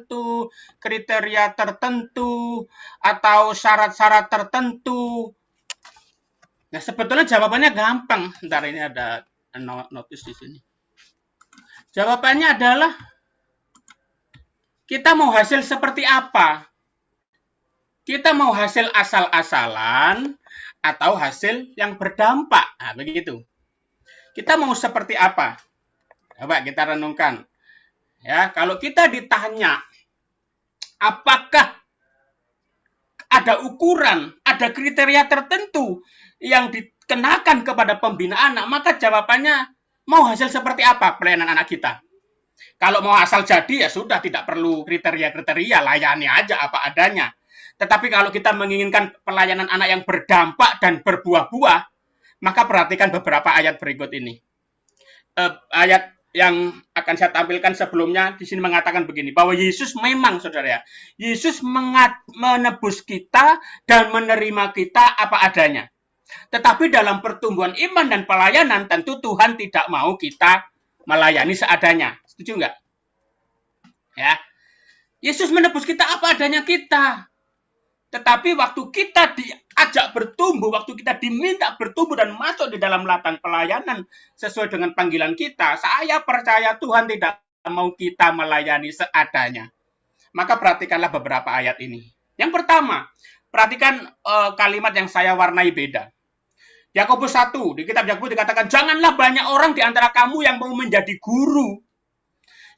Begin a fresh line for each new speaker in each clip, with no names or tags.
tertentu, kriteria tertentu, atau syarat-syarat tertentu. Nah, sebetulnya jawabannya gampang. Ntar ini ada notis di sini. Jawabannya adalah kita mau hasil seperti apa? Kita mau hasil asal-asalan atau hasil yang berdampak. Nah, begitu. Kita mau seperti apa? Coba kita renungkan. Ya, kalau kita ditanya apakah ada ukuran, ada kriteria tertentu yang dikenakan kepada pembina anak, maka jawabannya mau hasil seperti apa pelayanan anak kita? Kalau mau asal jadi ya sudah, tidak perlu kriteria-kriteria, layani aja apa adanya. Tetapi kalau kita menginginkan pelayanan anak yang berdampak dan berbuah-buah, maka perhatikan beberapa ayat berikut ini. Ayat yang akan saya tampilkan sebelumnya di sini mengatakan begini, bahwa Yesus memang, saudara ya, Yesus menebus kita dan menerima kita apa adanya. Tetapi dalam pertumbuhan iman dan pelayanan tentu Tuhan tidak mau kita melayani seadanya. Setuju nggak? Ya, Yesus menebus kita apa adanya kita. Tetapi waktu kita diajak bertumbuh, waktu kita diminta bertumbuh dan masuk di dalam ladang pelayanan sesuai dengan panggilan kita, saya percaya Tuhan tidak mau kita melayani seadanya. Maka perhatikanlah beberapa ayat ini. Yang pertama, perhatikan kalimat yang saya warnai beda. Yakobus 1, di kitab Yakobus dikatakan, janganlah banyak orang di antara kamu yang mau menjadi guru.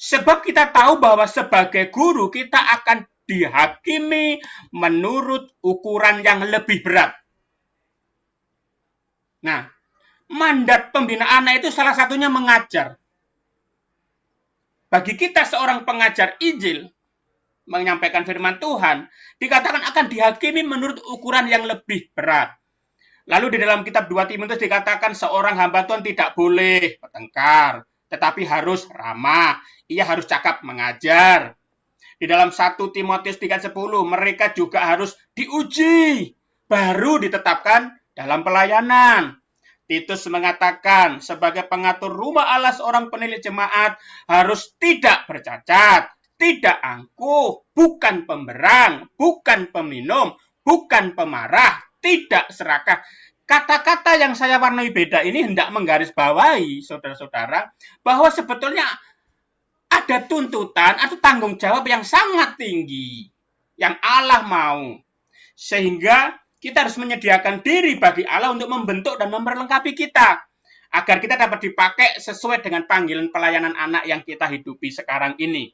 Sebab kita tahu bahwa sebagai guru kita akan dihakimi menurut ukuran yang lebih berat. Nah, mandat pembina anak itu salah satunya mengajar. Bagi kita seorang pengajar Injil, menyampaikan firman Tuhan, dikatakan akan dihakimi menurut ukuran yang lebih berat. Lalu di dalam kitab 2 Timotius dikatakan seorang hamba Tuhan tidak boleh bertengkar, tetapi harus ramah. Ia harus cakap mengajar. Di dalam 1 Timotius 3:10, mereka juga harus diuji, baru ditetapkan dalam pelayanan. Titus mengatakan, sebagai pengatur rumah Allah seorang penilik jemaat harus tidak bercacat, tidak angkuh, bukan pemberang, bukan peminum, bukan pemarah, tidak serakah. Kata-kata yang saya warnai beda ini hendak menggarisbawahi, saudara-saudara, bahwa sebetulnya ada tuntutan atau tanggung jawab yang sangat tinggi yang Allah mau, sehingga kita harus menyediakan diri bagi Allah untuk membentuk dan memperlengkapi kita agar kita dapat dipakai sesuai dengan panggilan pelayanan anak yang kita hidupi sekarang ini.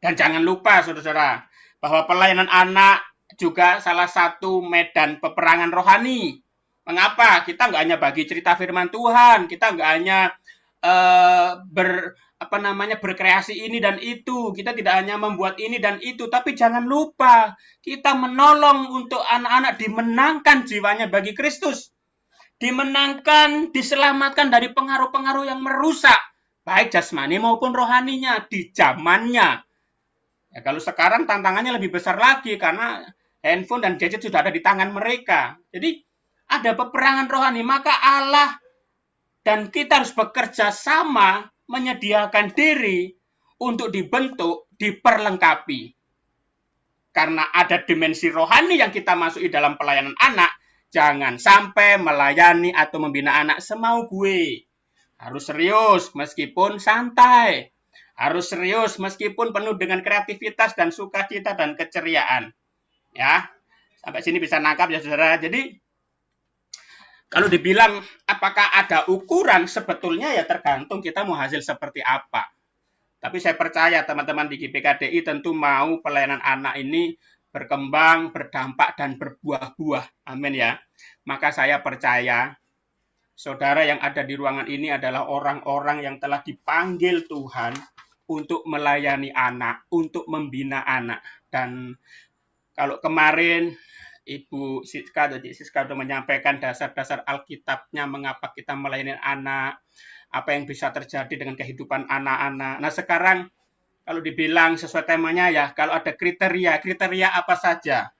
Dan jangan lupa, saudara-saudara, bahwa pelayanan anak juga salah satu medan peperangan rohani. Mengapa? Kita nggak hanya bagi cerita firman Tuhan, kita nggak hanya berkreasi ini dan itu, kita tidak hanya membuat ini dan itu, tapi jangan lupa kita menolong untuk anak-anak dimenangkan jiwanya bagi Kristus, dimenangkan, diselamatkan dari pengaruh-pengaruh yang merusak, baik jasmani maupun rohaninya di zamannya. Ya, kalau sekarang tantangannya lebih besar lagi karena handphone dan gadget sudah ada di tangan mereka. Jadi ada peperangan rohani, maka Allah dan kita harus bekerja sama menyediakan diri untuk dibentuk, diperlengkapi. Karena ada dimensi rohani yang kita masuki dalam pelayanan anak, jangan sampai melayani atau membina anak semau gue. Harus serius meskipun santai. Harus serius meskipun penuh dengan kreativitas dan sukacita dan keceriaan. Ya, sampai sini bisa nangkap ya saudara. Jadi kalau dibilang apakah ada ukuran, sebetulnya ya tergantung kita mau hasil seperti apa. Tapi saya percaya teman-teman di GPKDI tentu mau pelayanan anak ini berkembang, berdampak, dan berbuah-buah. Amin ya. Maka saya percaya saudara yang ada di ruangan ini adalah orang-orang yang telah dipanggil Tuhan untuk melayani anak, untuk membina anak. Dan kalau kemarin Ibu Siska atau Cik Siska sudah menyampaikan dasar-dasar Alkitabnya mengapa kita melayani anak, apa yang bisa terjadi dengan kehidupan anak-anak. Nah sekarang kalau dibilang sesuai temanya ya, kalau ada kriteria apa saja?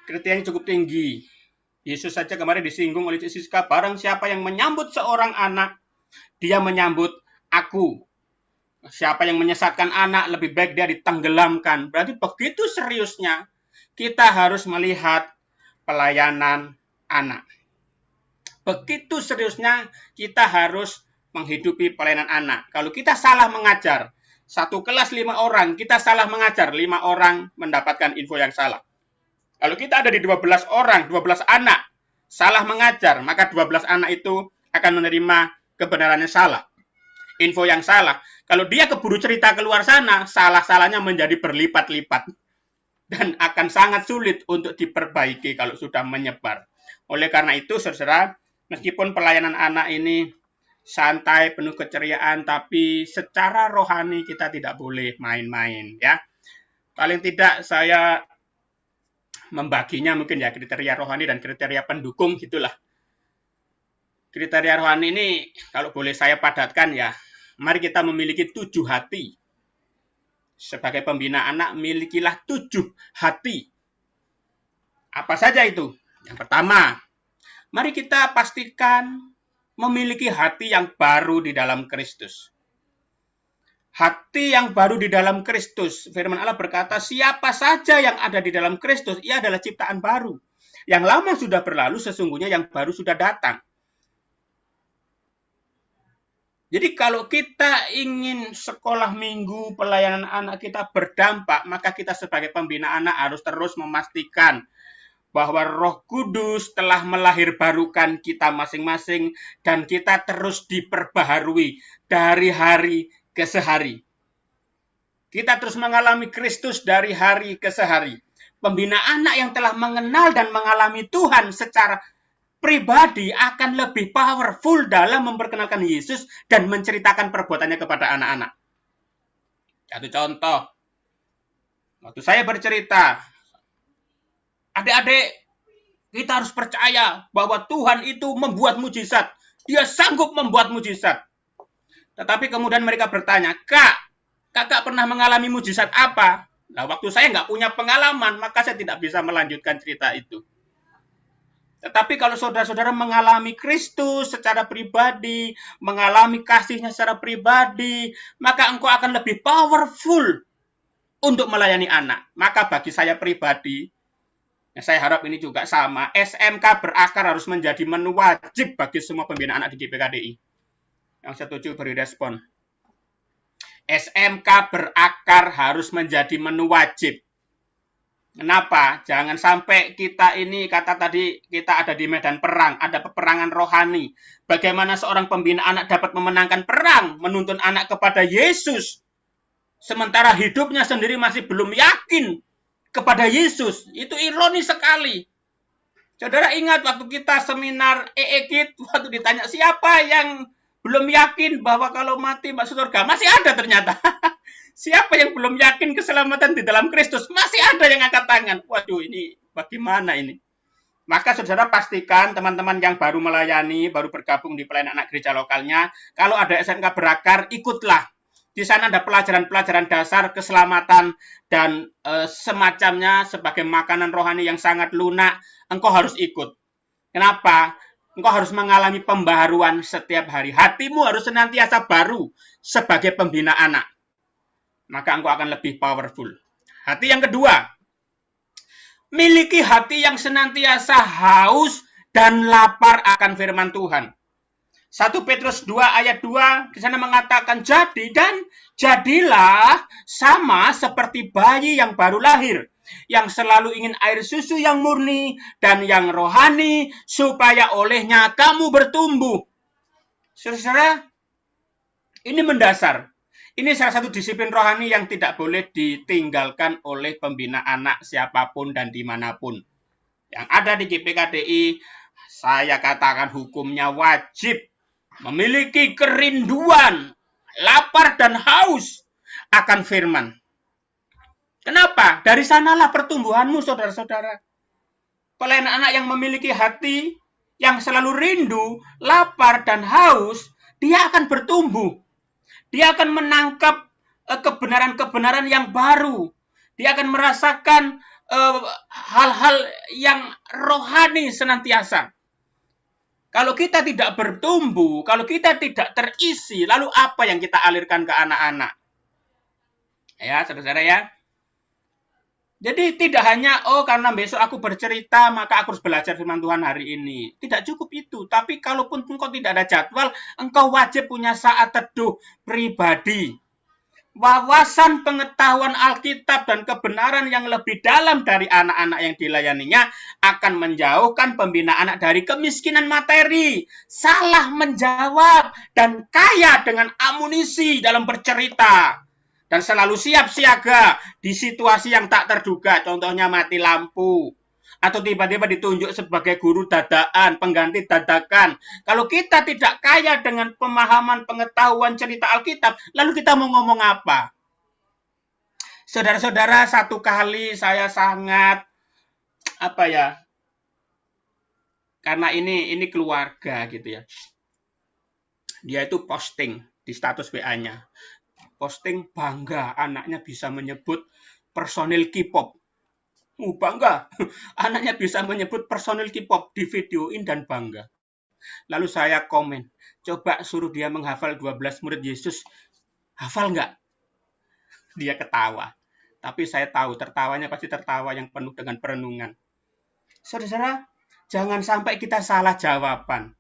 Kriterianya cukup tinggi. Yesus saja kemarin disinggung oleh Cik Siska, barang siapa yang menyambut seorang anak, dia menyambut aku. Siapa yang menyesatkan anak, lebih baik dia ditenggelamkan. Berarti begitu seriusnya kita harus melihat pelayanan anak. Begitu seriusnya kita harus menghidupi pelayanan anak. Kalau kita salah mengajar, satu kelas 5 orang, kita salah mengajar, 5 orang mendapatkan info yang salah. Kalau kita ada di 12 orang, 12 anak, salah mengajar, maka 12 anak itu akan menerima kebenaran yang salah. Info yang salah. Kalau dia keburu cerita keluar sana, salah-salahnya menjadi berlipat-lipat. Dan akan sangat sulit untuk diperbaiki kalau sudah menyebar. Oleh karena itu, saudara, meskipun pelayanan anak ini santai, penuh keceriaan, tapi secara rohani kita tidak boleh main-main, ya. Paling tidak saya membaginya mungkin ya kriteria rohani dan kriteria pendukung gitulah. Kriteria rohani ini kalau boleh saya padatkan ya, mari kita memiliki 7 hati. Sebagai pembina anak, milikilah 7 hati. Apa saja itu? Yang pertama, mari kita pastikan memiliki hati yang baru di dalam Kristus. Hati yang baru di dalam Kristus. Firman Allah berkata, siapa saja yang ada di dalam Kristus, ia adalah ciptaan baru. Yang lama sudah berlalu, sesungguhnya yang baru sudah datang. Jadi kalau kita ingin sekolah minggu, pelayanan anak kita berdampak, maka kita sebagai pembina anak harus terus memastikan bahwa Roh Kudus telah melahirbarukan kita masing-masing dan kita terus diperbaharui dari hari ke sehari. Kita terus mengalami Kristus dari hari ke sehari. Pembina anak yang telah mengenal dan mengalami Tuhan secara pribadi akan lebih powerful dalam memperkenalkan Yesus dan menceritakan perbuatannya kepada anak-anak. Satu contoh, waktu saya bercerita, adik-adik, kita harus percaya bahwa Tuhan itu membuat mujizat. Dia sanggup membuat mujizat. Tetapi kemudian mereka bertanya, kakak pernah mengalami mujizat apa? Nah, waktu saya nggak punya pengalaman, maka saya tidak bisa melanjutkan cerita itu. Tetapi kalau saudara-saudara mengalami Kristus secara pribadi, mengalami kasihnya secara pribadi, maka engkau akan lebih powerful untuk melayani anak. Maka bagi saya pribadi, saya harap ini juga sama, SMK berakar harus menjadi menu wajib bagi semua pembina anak di GPKDI. Yang setuju beri respon. SMK berakar harus menjadi menu wajib. Kenapa? Jangan sampai kita ini, kata tadi, kita ada di medan perang, ada peperangan rohani. Bagaimana seorang pembina anak dapat memenangkan perang, menuntun anak kepada Yesus, sementara hidupnya sendiri masih belum yakin kepada Yesus. Itu ironis sekali. Saudara ingat waktu kita seminar EEKIT, waktu ditanya siapa yang belum yakin bahwa kalau mati masuk surga, masih ada ternyata. Siapa yang belum yakin keselamatan di dalam Kristus? Masih ada yang angkat tangan. Waduh, ini bagaimana ini? Maka saudara pastikan teman-teman yang baru melayani, baru bergabung di pelayanan anak gereja lokalnya, kalau ada SMK berakar, ikutlah. Di sana ada pelajaran-pelajaran dasar, keselamatan, dan semacamnya sebagai makanan rohani yang sangat lunak, engkau harus ikut. Kenapa? Engkau harus mengalami pembaharuan setiap hari. Hatimu harus senantiasa baru sebagai pembina anak. Maka engkau akan lebih powerful. Hati yang kedua, miliki hati yang senantiasa haus dan lapar akan firman Tuhan. 1 Petrus 2 ayat 2 di sana mengatakan jadilah sama seperti bayi yang baru lahir, yang selalu ingin air susu yang murni dan yang rohani supaya olehnya kamu bertumbuh. Saudara, ini mendasar. Ini salah satu disiplin rohani yang tidak boleh ditinggalkan oleh pembina anak siapapun dan dimanapun. Yang ada di GPKDI, saya katakan hukumnya wajib. Memiliki kerinduan, lapar dan haus akan firman. Kenapa? Dari sanalah pertumbuhanmu, saudara-saudara. Pelayanan anak yang memiliki hati yang selalu rindu, lapar dan haus, dia akan bertumbuh. Dia akan menangkap kebenaran-kebenaran yang baru. Dia akan merasakan hal-hal yang rohani senantiasa. Kalau kita tidak bertumbuh, kalau kita tidak terisi, lalu apa yang kita alirkan ke anak-anak? Ya, saudara-saudara ya. Jadi tidak hanya, karena besok aku bercerita, maka aku harus belajar firman Tuhan hari ini. Tidak cukup itu. Tapi kalaupun engkau tidak ada jadwal, engkau wajib punya saat teduh pribadi. Wawasan pengetahuan Alkitab dan kebenaran yang lebih dalam dari anak-anak yang dilayaninya akan menjauhkan pembina anak dari kemiskinan materi, salah menjawab, dan kaya dengan amunisi dalam bercerita. Dan selalu siap siaga di situasi yang tak terduga, contohnya mati lampu, atau tiba-tiba ditunjuk sebagai guru dadakan, pengganti dadakan. Kalau kita tidak kaya dengan pemahaman pengetahuan cerita Alkitab, lalu kita mau ngomong apa? Saudara-saudara, satu kali saya sangat karena ini keluarga gitu ya. Dia itu posting di status WA-nya. Posting bangga anaknya bisa menyebut personil K-pop. Bangga. Anaknya bisa menyebut personil K-pop, di videoin dan bangga. Lalu saya komen, coba suruh dia menghafal 12 murid Yesus. Hafal nggak? Dia ketawa. Tapi saya tahu tertawanya pasti tertawa yang penuh dengan perenungan. Saudara, jangan sampai kita salah jawaban.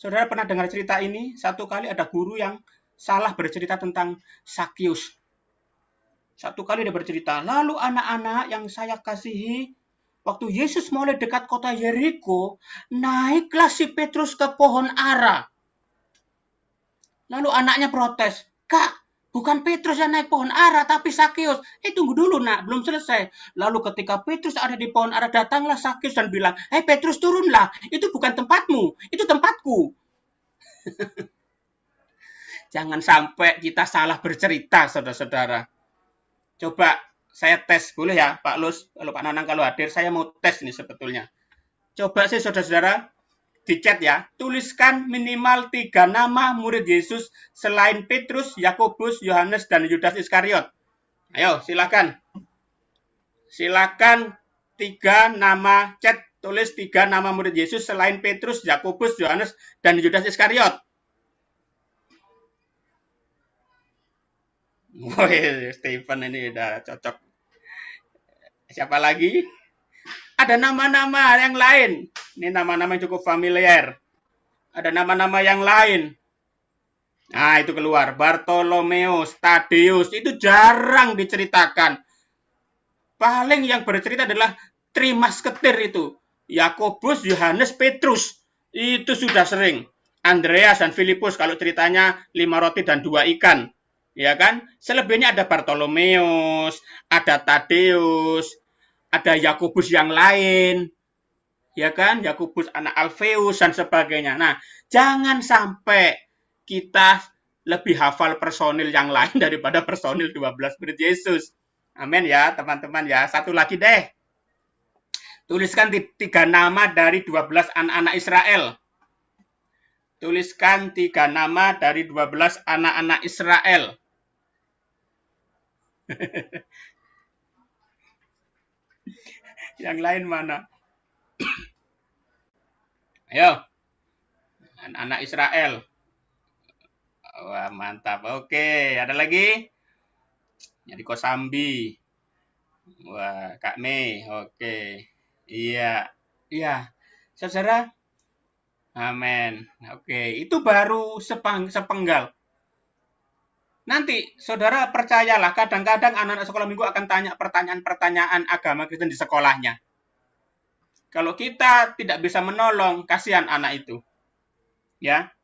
Saudara pernah dengar cerita ini? Satu kali ada guru yang salah bercerita tentang Sakyus. Satu kali dia bercerita, lalu anak-anak yang saya kasihi, waktu Yesus mulai dekat kota Yeriko, naiklah si Petrus ke pohon ara. Lalu anaknya protes, Kak, bukan Petrus yang naik pohon ara, tapi Sakyus. Tunggu dulu nak, belum selesai. Lalu ketika Petrus ada di pohon ara, datanglah Sakyus dan bilang, Petrus turunlah, itu bukan tempatmu, itu tempatku. Jangan sampai kita salah bercerita, saudara-saudara. Coba saya tes, boleh ya Pak Lus, kalau Pak Nanang kalau hadir, saya mau tes nih sebetulnya. Coba sih saudara-saudara, di chat ya, tuliskan minimal 3 nama murid Yesus selain Petrus, Yakobus, Yohanes, dan Yudas Iskariot. Ayo, silakan. Silakan 3 nama, chat, tulis 3 nama murid Yesus selain Petrus, Yakobus, Yohanes, dan Yudas Iskariot. Wih, Stephen ini udah cocok. Siapa lagi? Ada nama-nama yang lain. Ini nama-nama yang cukup familiar. Ada nama-nama yang lain. Nah, itu keluar. Bartolomeus, Tadeus. Itu jarang diceritakan. Paling yang bercerita adalah Trimasketir itu. Yakobus, Yohanes, Petrus. Itu sudah sering. Andreas dan Filipus kalau ceritanya 5 roti dan 2 ikan. Ya kan? Selebihnya ada Bartolomeus, ada Tadeus, ada Yakobus yang lain. Ya kan? Yakobus anak Alfeus dan sebagainya. Nah, jangan sampai kita lebih hafal personil yang lain daripada personil 12 murid Yesus. Amin ya, teman-teman ya. Satu lagi deh. Tuliskan 3 nama dari 12 anak-anak Israel. Tuliskan 3 nama dari 12 anak-anak Israel. Yang lain mana? Ayo. Anak-anak Israel. Wah, mantap. Oke, ada lagi? Jadi Kosambi. Wah, Kak Mei. Oke. Iya. Iya. Saudara. Amin. Oke, itu baru sepenggal. Nanti, saudara percayalah, kadang-kadang anak-anak sekolah minggu akan tanya pertanyaan-pertanyaan agama Kristen di sekolahnya. Kalau kita tidak bisa menolong, kasihan anak itu. Ya.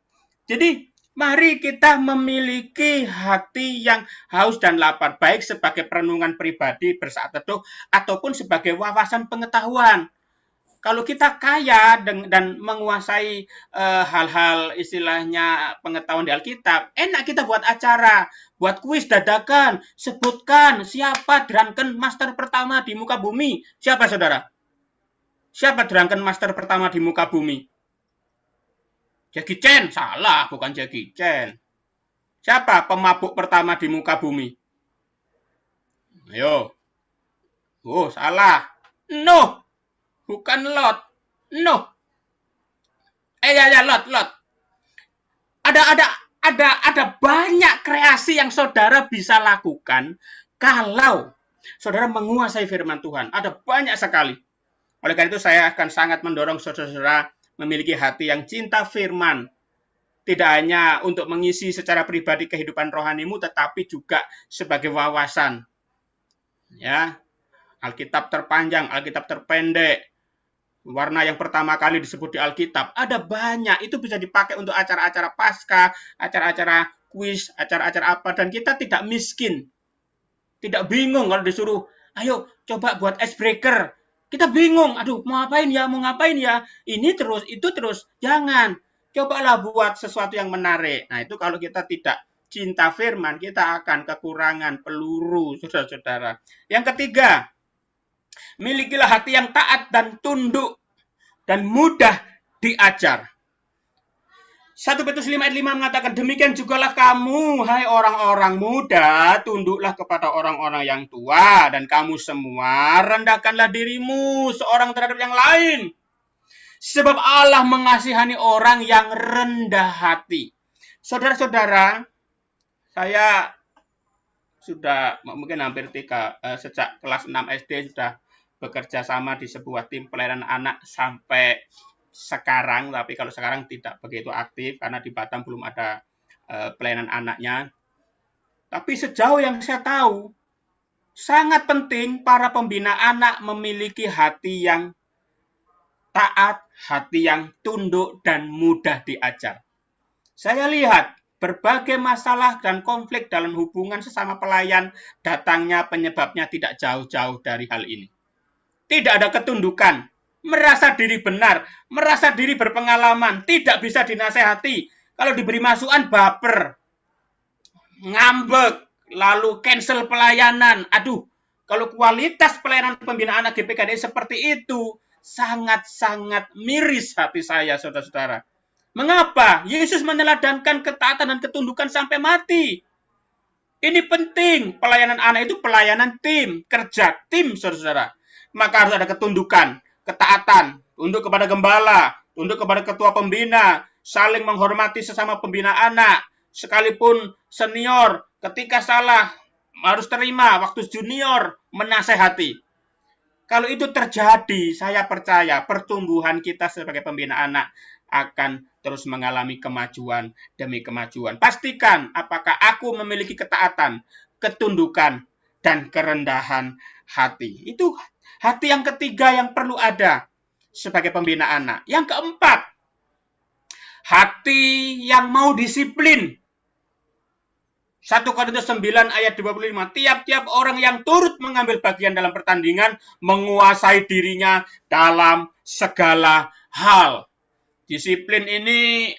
Jadi, mari kita memiliki hati yang haus dan lapar, baik sebagai perenungan pribadi bersaat teduh, ataupun sebagai wawasan pengetahuan. Kalau kita kaya dan menguasai hal-hal istilahnya pengetahuan di Alkitab, enak kita buat acara, buat kuis dadakan, sebutkan siapa drunken master pertama di muka bumi. Siapa saudara? Siapa drunken master pertama di muka bumi? Jackie Chan? Salah, bukan Jackie Chan. Siapa pemabuk pertama di muka bumi? Ayo. Oh, salah. No. Bukan Lot. No. Lot. Ada ada ada banyak kreasi yang saudara bisa lakukan kalau saudara menguasai firman Tuhan. Ada banyak sekali. Oleh karena itu saya akan sangat mendorong saudara-saudara memiliki hati yang cinta firman. Tidak hanya untuk mengisi secara pribadi kehidupan rohanimu, tetapi juga sebagai wawasan. Ya, Alkitab terpanjang, Alkitab terpendek. Warna yang pertama kali disebut di Alkitab. Ada banyak, itu bisa dipakai untuk acara-acara Paskah, acara-acara kuis, acara-acara apa. Dan kita tidak miskin. Tidak bingung kalau disuruh, ayo coba buat icebreaker. Kita bingung, aduh mau ngapain ya, ini terus, itu terus. Jangan, cobalah buat sesuatu yang menarik. Nah itu kalau kita tidak cinta firman, kita akan kekurangan peluru, saudara-saudara. Yang ketiga, milikilah hati yang taat dan tunduk dan mudah diajar. 1 Petrus 5 ayat 5 mengatakan, demikian jugalah kamu, hai orang-orang muda, tunduklah kepada orang-orang yang tua, dan kamu semua rendahkanlah dirimu seorang terhadap yang lain. Sebab Allah mengasihani orang yang rendah hati. Saudara-saudara, saya sudah mungkin hampir sejak kelas 6 SD sudah bekerja sama di sebuah tim pelayanan anak sampai sekarang, tapi kalau sekarang tidak begitu aktif karena di Batam belum ada pelayanan anaknya. Tapi sejauh yang saya tahu, sangat penting para pembina anak memiliki hati yang taat, hati yang tunduk, dan mudah diajar. Saya lihat berbagai masalah dan konflik dalam hubungan sesama pelayan, datangnya penyebabnya tidak jauh-jauh dari hal ini. Tidak ada ketundukan, merasa diri benar, merasa diri berpengalaman, tidak bisa dinasehati. Kalau diberi masukan baper, ngambek, lalu cancel pelayanan. Aduh, kalau kualitas pelayanan pembinaan anak GPKD seperti itu, sangat-sangat miris hati saya, saudara-saudara. Mengapa? Yesus meneladankan ketaatan dan ketundukan sampai mati. Ini penting. Pelayanan anak itu pelayanan tim, kerja tim, saudara-saudara. Maka harus ada ketundukan, ketaatan, tunduk kepada gembala, tunduk kepada ketua pembina, saling menghormati sesama pembina anak, sekalipun senior ketika salah harus terima waktu junior menasehati. Kalau itu terjadi, saya percaya pertumbuhan kita sebagai pembina anak akan terus mengalami kemajuan demi kemajuan. Pastikan apakah aku memiliki ketaatan, ketundukan, dan kerendahan hati. Itu hati yang ketiga yang perlu ada sebagai pembina anak. Yang keempat, hati yang mau disiplin. 1 Korintus 9 ayat 25. Tiap-tiap orang yang turut mengambil bagian dalam pertandingan menguasai dirinya dalam segala hal. Disiplin ini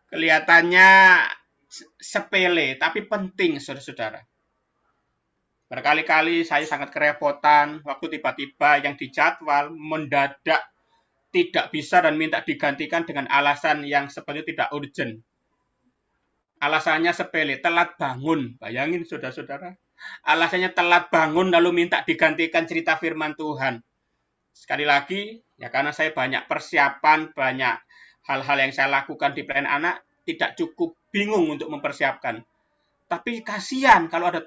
kelihatannya sepele, tapi penting, saudara-saudara. Berkali-kali saya sangat kerepotan waktu tiba-tiba yang dijadwal mendadak tidak bisa dan minta digantikan dengan alasan yang seperti tidak urgent. Alasannya sepele, telat bangun. Bayangin saudara-saudara. Alasannya telat bangun lalu minta digantikan cerita firman Tuhan. Sekali lagi, ya karena saya banyak persiapan, banyak hal-hal yang saya lakukan di pelayanan anak, tidak cukup, bingung untuk mempersiapkan. Tapi kasihan kalau ada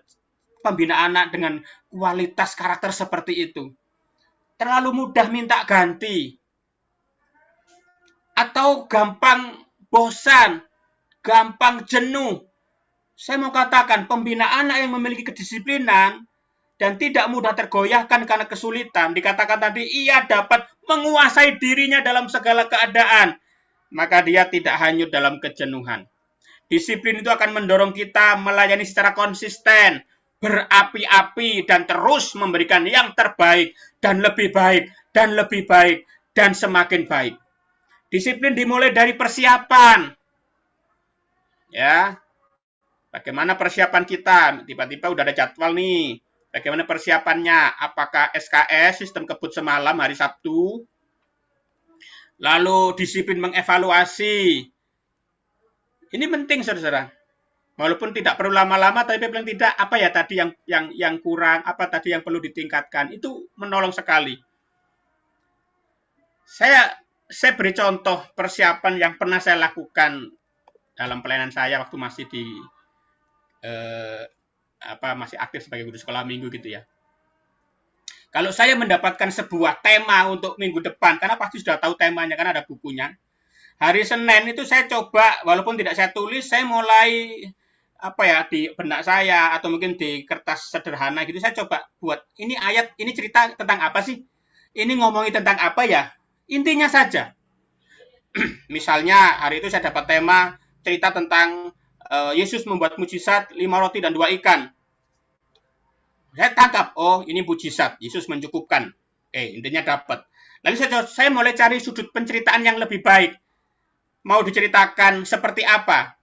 pembina anak dengan kualitas karakter seperti itu. Terlalu mudah minta ganti. Atau gampang bosan, gampang jenuh. Saya mau katakan, pembina anak yang memiliki kedisiplinan dan tidak mudah tergoyahkan karena kesulitan, dikatakan tadi, ia dapat menguasai dirinya dalam segala keadaan. Maka dia tidak hanyut dalam kejenuhan. Disiplin itu akan mendorong kita melayani secara konsisten, berapi-api, dan terus memberikan yang terbaik, dan lebih baik, dan lebih baik, dan semakin baik. Disiplin dimulai dari persiapan. Ya, bagaimana persiapan kita? Tiba-tiba udah ada jadwal nih. Bagaimana persiapannya? Apakah SKS, sistem kebut semalam hari Sabtu? Lalu disiplin mengevaluasi. Ini penting, saudara-saudara. Walaupun tidak perlu lama-lama, tapi paling tidak apa ya tadi yang kurang, apa tadi yang perlu ditingkatkan. Itu menolong sekali. Saya saya beri contoh persiapan yang pernah saya lakukan dalam pelayanan saya waktu masih di eh, masih aktif sebagai guru sekolah minggu gitu ya. Kalau saya mendapatkan sebuah tema untuk minggu depan, karena pasti sudah tahu temanya, kan ada bukunya. Hari Senin itu saya coba, walaupun tidak saya tulis, saya mulai di benak saya atau mungkin di kertas sederhana gitu, saya coba buat ini ayat, ini cerita tentang apa sih? Ini ngomongin tentang apa ya? Intinya saja. Misalnya hari itu saya dapat tema cerita tentang Yesus membuat mujizat 5 roti dan 2 ikan. Saya tangkap, oh ini mujizat, Yesus mencukupkan. Intinya dapat. Lalu saya mulai cari sudut penceritaan yang lebih baik. Mau diceritakan seperti apa?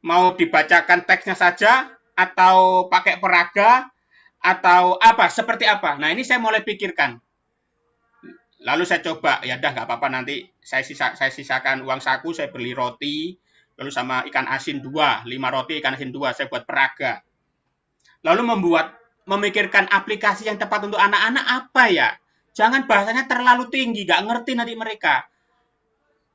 Mau dibacakan teksnya saja, atau pakai peraga, atau apa, seperti apa? Nah ini saya mulai pikirkan. Lalu saya coba, ya udah nggak apa-apa, nanti saya sisakan uang saku, saya beli roti, lalu sama ikan asin 2, 5 roti, ikan asin 2, saya buat peraga. Lalu memikirkan aplikasi yang tepat untuk anak-anak apa ya? Jangan bahasanya terlalu tinggi, nggak ngerti nanti mereka.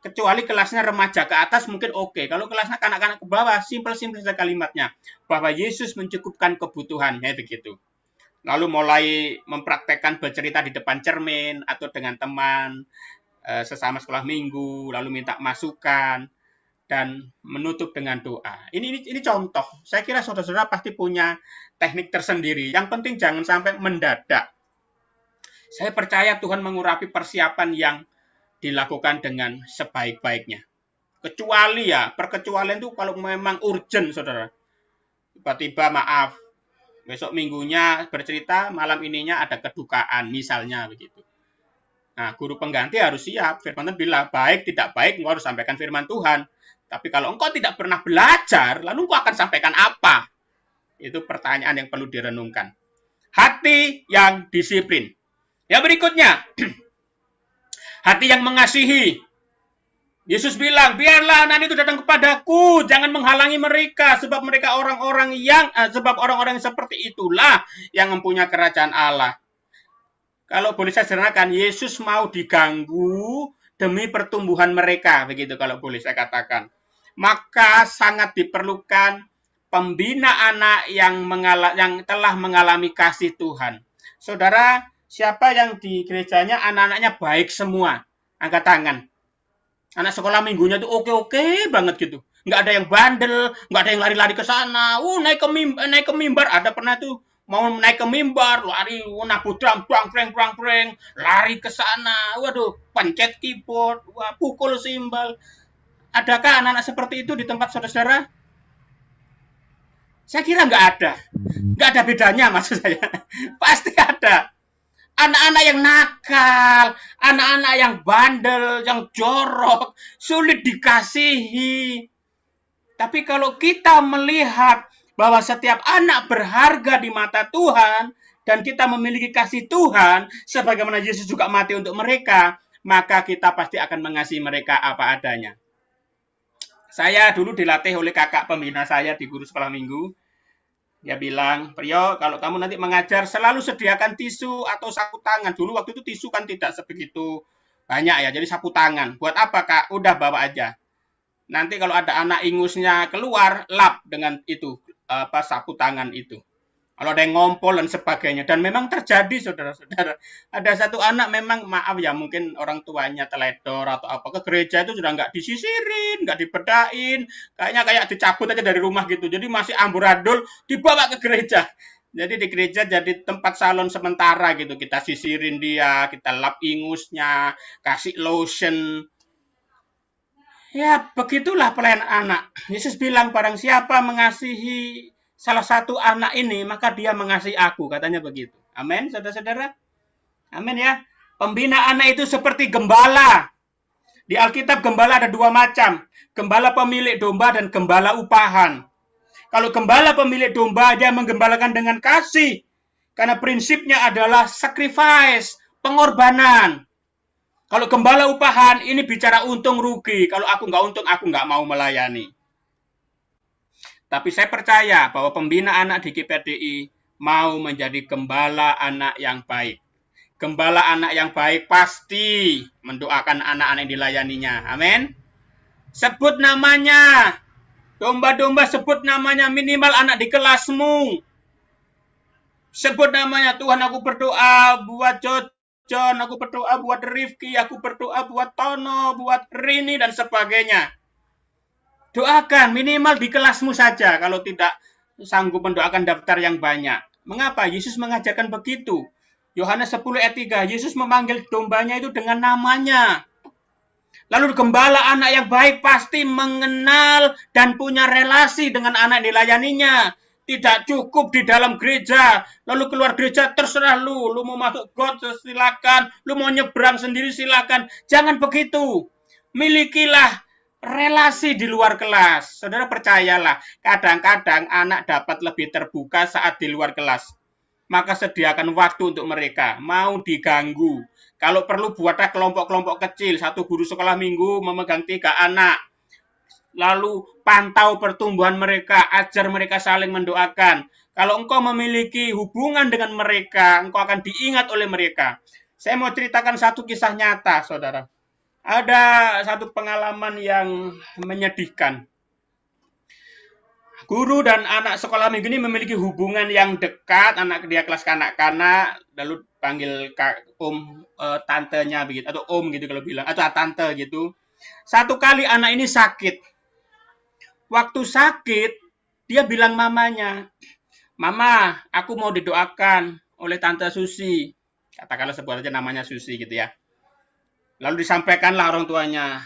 Kecuali kelasnya remaja ke atas mungkin oke. Kalau kelasnya anak-anak ke bawah, simpel-simpel saja kalimatnya. Bahwa Yesus mencukupkan kebutuhannya begitu. Lalu mulai mempraktekkan bercerita di depan cermin atau dengan teman sesama sekolah minggu, lalu minta masukan dan menutup dengan doa. Ini contoh. Saya kira saudara-saudara pasti punya teknik tersendiri. Yang penting jangan sampai mendadak. Saya percaya Tuhan mengurapi persiapan yang dilakukan dengan sebaik-baiknya. Kecuali ya, perkecualian itu kalau memang urgent, saudara. Tiba-tiba maaf, besok minggunya bercerita, malam ininya ada kedukaan, misalnya begitu. Nah, guru pengganti harus siap. Firman Tuhan bilang, baik tidak baik, engkau harus sampaikan firman Tuhan. Tapi kalau engkau tidak pernah belajar, lalu engkau akan sampaikan apa? Itu pertanyaan yang perlu direnungkan. Hati yang disiplin. Yang berikutnya, hati yang mengasihi. Yesus bilang, biarlah anak itu datang kepadaku, jangan menghalangi mereka, sebab mereka orang-orang yang seperti itulah yang mempunyai kerajaan Allah. Kalau boleh saya sederhanakan, Yesus mau diganggu demi pertumbuhan mereka, begitu kalau boleh saya katakan. Maka sangat diperlukan pembina anak yang telah mengalami kasih Tuhan. Saudara, siapa yang di gerejanya anak-anaknya baik semua? Angkat tangan. Anak sekolah minggunya tuh oke-oke banget gitu. Nggak ada yang bandel, nggak ada yang lari-lari ke sana. Naik ke mimbar. Ada pernah tuh mau naik ke mimbar, lari, nabuh drum, prang, lari ke sana. Waduh, pencet keyboard, pukul simbal. Adakah anak-anak seperti itu di tempat saudara-saudara? Saya kira nggak ada. Nggak ada bedanya maksud saya. Pasti ada. Anak-anak yang nakal, anak-anak yang bandel, yang jorok, sulit dikasihi. Tapi kalau kita melihat bahwa setiap anak berharga di mata Tuhan, dan kita memiliki kasih Tuhan, sebagaimana Yesus juga mati untuk mereka, maka kita pasti akan mengasihi mereka apa adanya. Saya dulu dilatih oleh kakak pembina saya di guru sekolah minggu. Dia bilang, Priyo, kalau kamu nanti mengajar, selalu sediakan tisu atau sapu tangan. Dulu waktu itu tisu kan tidak sebegitu banyak ya, jadi sapu tangan. Buat apa, Kak? Udah bawa aja. Nanti kalau ada anak ingusnya keluar, lap dengan itu, sapu tangan itu. Kalau ada yang ngompol dan sebagainya. Dan memang terjadi, saudara-saudara. Ada satu anak memang, maaf ya, mungkin orang tuanya teledor atau apa. Ke gereja itu sudah nggak disisirin, nggak dibedain. Kayaknya kayak dicabut aja dari rumah gitu. Jadi masih amburadul, dibawa ke gereja. Jadi di gereja jadi tempat salon sementara gitu. Kita sisirin dia, kita lap ingusnya, kasih lotion. Ya, begitulah pelayanan anak. Yesus bilang, barang siapa mengasihi salah satu anak ini, maka dia mengasihi aku, katanya begitu. Amin, saudara-saudara. Amin ya. Pembina anak itu seperti gembala. Di Alkitab gembala ada 2 macam. Gembala pemilik domba dan gembala upahan. Kalau gembala pemilik domba, dia menggembalakan dengan kasih. Karena prinsipnya adalah sacrifice, pengorbanan. Kalau gembala upahan, ini bicara untung rugi. Kalau aku nggak untung, aku nggak mau melayani. Tapi saya percaya bahwa pembina anak di GPDI mau menjadi gembala anak yang baik. Gembala anak yang baik pasti mendoakan anak-anak yang dilayaninya. Amin. Sebut namanya. Domba-domba sebut namanya, minimal anak di kelasmu. Sebut namanya, Tuhan aku berdoa buat John, aku berdoa buat Rifki, aku berdoa buat Tono, buat Rini, dan sebagainya. Doakan, minimal di kelasmu saja, kalau tidak sanggup mendoakan daftar yang banyak. Mengapa? Yesus mengajarkan begitu. Yohanes 10 ayat 3, Yesus memanggil dombanya itu dengan namanya. Lalu gembala anak yang baik pasti mengenal dan punya relasi dengan anak yang dilayaninya. Tidak cukup di dalam gereja, lalu keluar gereja terserah lu mau masuk got silakan, lu mau nyebrang sendiri silakan. Jangan begitu. Milikilah relasi di luar kelas. Saudara percayalah, kadang-kadang anak dapat lebih terbuka saat di luar kelas. Maka sediakan waktu untuk mereka, mau diganggu. Kalau perlu buatlah kelompok-kelompok kecil, satu guru sekolah minggu memegang 3 anak. Lalu pantau pertumbuhan mereka, ajar mereka saling mendoakan. Kalau engkau memiliki hubungan dengan mereka, engkau akan diingat oleh mereka. Saya mau ceritakan satu kisah nyata, saudara. Ada satu pengalaman yang menyedihkan. Guru dan anak sekolah minggu ini memiliki hubungan yang dekat, anak dia kelas kanak-kanak, lalu panggil tantenya begitu, atau om gitu kalau bilang, atau tante gitu. Satu kali anak ini sakit. Waktu sakit, dia bilang mamanya, Mama, aku mau didoakan oleh Tante Susi. Katakanlah sebut aja namanya Susi gitu ya. Lalu disampaikanlah orang tuanya,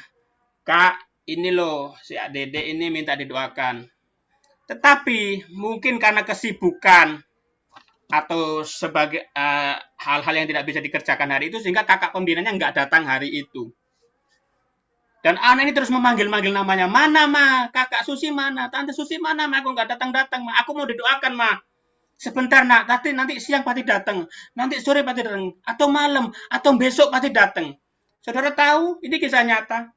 Kak, ini loh, si Dede ini minta didoakan. Tetapi mungkin karena kesibukan atau sebagai hal-hal yang tidak bisa dikerjakan hari itu, sehingga kakak pembinanya nggak datang hari itu. Dan anak ini terus memanggil-manggil namanya, mana ma, kakak Susi mana, tante Susi mana, ma, aku nggak datang-datang, ma, aku mau didoakan ma. Sebentar nak, nanti siang pasti datang, nanti sore pasti datang, atau malam, atau besok pasti datang. Saudara tahu, ini kisah nyata.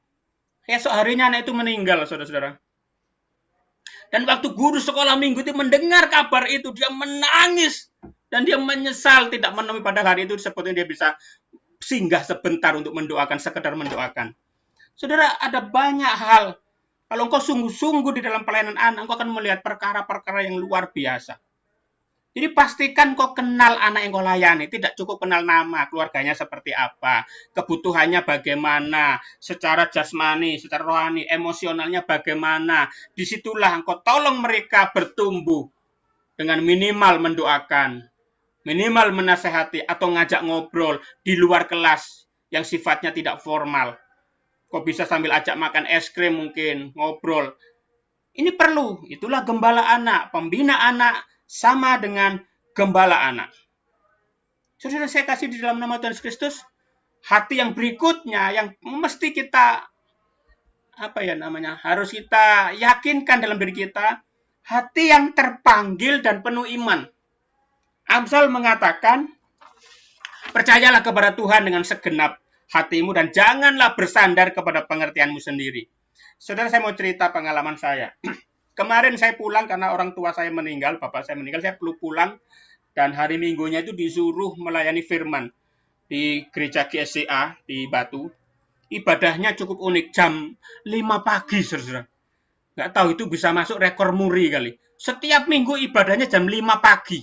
Esok harinya anak itu meninggal, saudara-saudara. Dan waktu guru sekolah minggu itu mendengar kabar itu, dia menangis. Dan dia menyesal tidak menemui pada hari itu, sepertinya dia bisa singgah sebentar untuk mendoakan, sekedar mendoakan. Saudara, ada banyak hal. Kalau engkau sungguh-sungguh di dalam pelayanan anak, engkau akan melihat perkara-perkara yang luar biasa. Jadi pastikan kau kenal anak yang kau layani. Tidak cukup kenal nama, keluarganya seperti apa, kebutuhannya bagaimana, secara jasmani, secara rohani, emosionalnya bagaimana. Disitulah engkau tolong mereka bertumbuh dengan minimal mendoakan, minimal menasehati atau ngajak ngobrol di luar kelas yang sifatnya tidak formal. Kau bisa sambil ajak makan es krim mungkin, ngobrol. Ini perlu, itulah gembala anak, pembina anak, sama dengan gembala anak. Saudara, saya kasih di dalam nama Tuhan Yesus Kristus, hati yang berikutnya yang mesti kita harus kita yakinkan dalam diri kita, hati yang terpanggil dan penuh iman. Amsal mengatakan, percayalah kepada Tuhan dengan segenap hatimu dan janganlah bersandar kepada pengertianmu sendiri. Saudara, saya mau cerita pengalaman saya. Kemarin saya pulang karena orang tua saya meninggal, bapak saya meninggal, saya perlu pulang. Dan hari minggunya itu disuruh melayani firman di gereja GSCA di Batu. Ibadahnya cukup unik, jam 5 pagi, saudara. Nggak tahu itu bisa masuk rekor muri kali. Setiap minggu ibadahnya jam 5 pagi.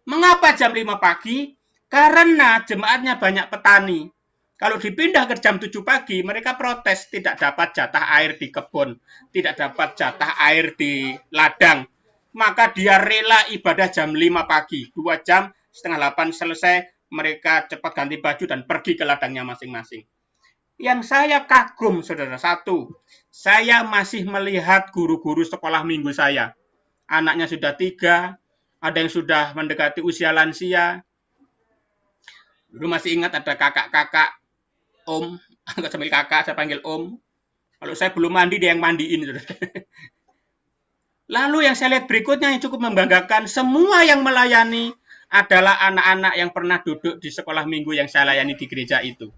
Mengapa jam 5 pagi? Karena jemaatnya banyak petani. Kalau dipindah ke jam 7 pagi, mereka protes tidak dapat jatah air di kebun, tidak dapat jatah air di ladang. Maka dia rela ibadah jam 5 pagi, 2 jam, setengah 8 selesai, mereka cepat ganti baju dan pergi ke ladangnya masing-masing. Yang saya kagum, saudara, satu, saya masih melihat guru-guru sekolah minggu saya. Anaknya sudah 3, ada yang sudah mendekati usia lansia. Dulu masih ingat ada kakak-kakak, om, nggak sambil kakak, saya panggil om. Kalau saya belum mandi, dia yang mandiin. Lalu yang saya lihat berikutnya yang cukup membanggakan, semua yang melayani adalah anak-anak yang pernah duduk di sekolah minggu yang saya layani di gereja itu.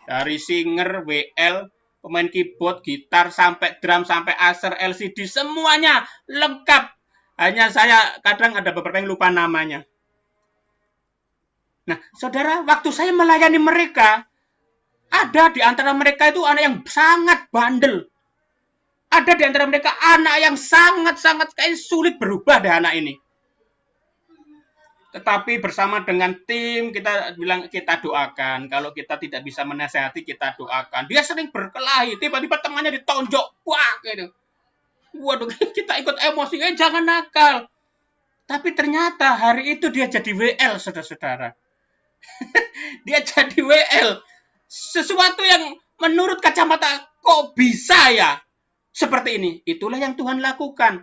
Dari singer, WL, pemain keyboard, gitar, sampai drum, sampai aser, LCD, semuanya lengkap. Hanya saya kadang ada beberapa yang lupa namanya. Nah, saudara, waktu saya melayani mereka, ada di antara mereka itu anak yang sangat bandel. Ada di antara mereka anak yang sangat-sangat kayak sulit berubah deh anak ini. Tetapi bersama dengan tim kita bilang kita doakan. Kalau kita tidak bisa menasehati kita doakan. Dia sering berkelahi, tiba-tiba temannya ditonjok, wah gitu. Waduh, kita ikut emosi, jangan nakal. Tapi ternyata hari itu dia jadi WL, saudara-saudara. Dia jadi WL. Sesuatu yang menurut kacamata, kok bisa ya? Seperti ini. Itulah yang Tuhan lakukan.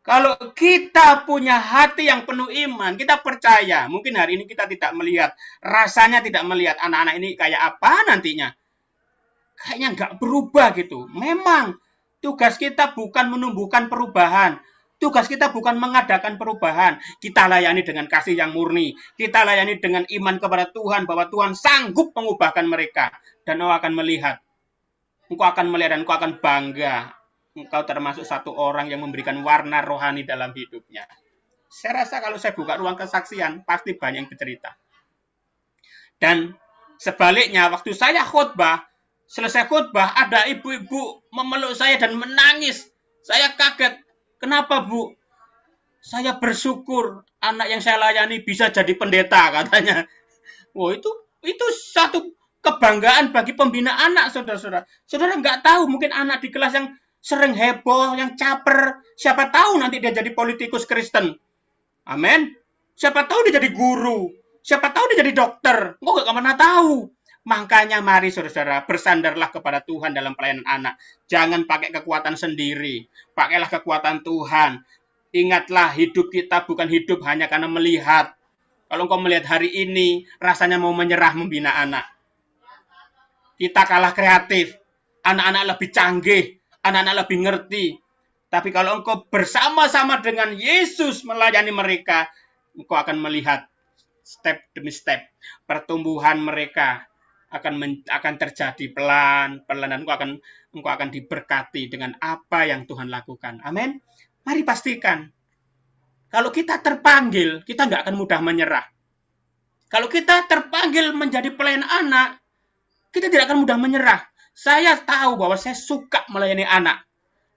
Kalau kita punya hati yang penuh iman, kita percaya. Mungkin hari ini kita tidak melihat, rasanya tidak melihat anak-anak ini kayak apa nantinya. Kayaknya nggak berubah gitu. Memang tugas kita bukan menumbuhkan perubahan. Tugas kita bukan mengadakan perubahan. Kita layani dengan kasih yang murni. Kita layani dengan iman kepada Tuhan bahwa Tuhan sanggup mengubahkan mereka. Dan engkau akan melihat. Engkau akan melihat dan engkau akan bangga. Engkau termasuk satu orang yang memberikan warna rohani dalam hidupnya. Saya rasa kalau saya buka ruang kesaksian, pasti banyak yang bercerita. Dan sebaliknya, waktu saya khotbah, selesai khotbah, ada ibu-ibu memeluk saya dan menangis. Saya kaget. Kenapa, Bu? Saya bersyukur anak yang saya layani bisa jadi pendeta, katanya. Oh, itu satu kebanggaan bagi pembina anak, saudara-saudara. Saudara nggak tahu, mungkin anak di kelas yang sering heboh, yang caper. Siapa tahu nanti dia jadi politikus Kristen. Amin. Siapa tahu dia jadi guru. Siapa tahu dia jadi dokter. Kok nggak pernah tahu. Makanya mari saudara-saudara bersandarlah kepada Tuhan dalam pelayanan anak. Jangan pakai kekuatan sendiri. Pakailah kekuatan Tuhan. Ingatlah hidup kita bukan hidup hanya karena melihat. Kalau engkau melihat hari ini, rasanya mau menyerah membina anak. Kita kalah kreatif. Anak-anak lebih canggih. Anak-anak lebih ngerti. Tapi kalau engkau bersama-sama dengan Yesus melayani mereka, engkau akan melihat step demi step pertumbuhan mereka akan terjadi pelan-pelan dan engkau akan diberkati dengan apa yang Tuhan lakukan. Amin. Mari pastikan kalau kita terpanggil, kita nggak akan mudah menyerah. Kalau kita terpanggil menjadi pelayan anak, kita tidak akan mudah menyerah. Saya tahu bahwa saya suka melayani anak.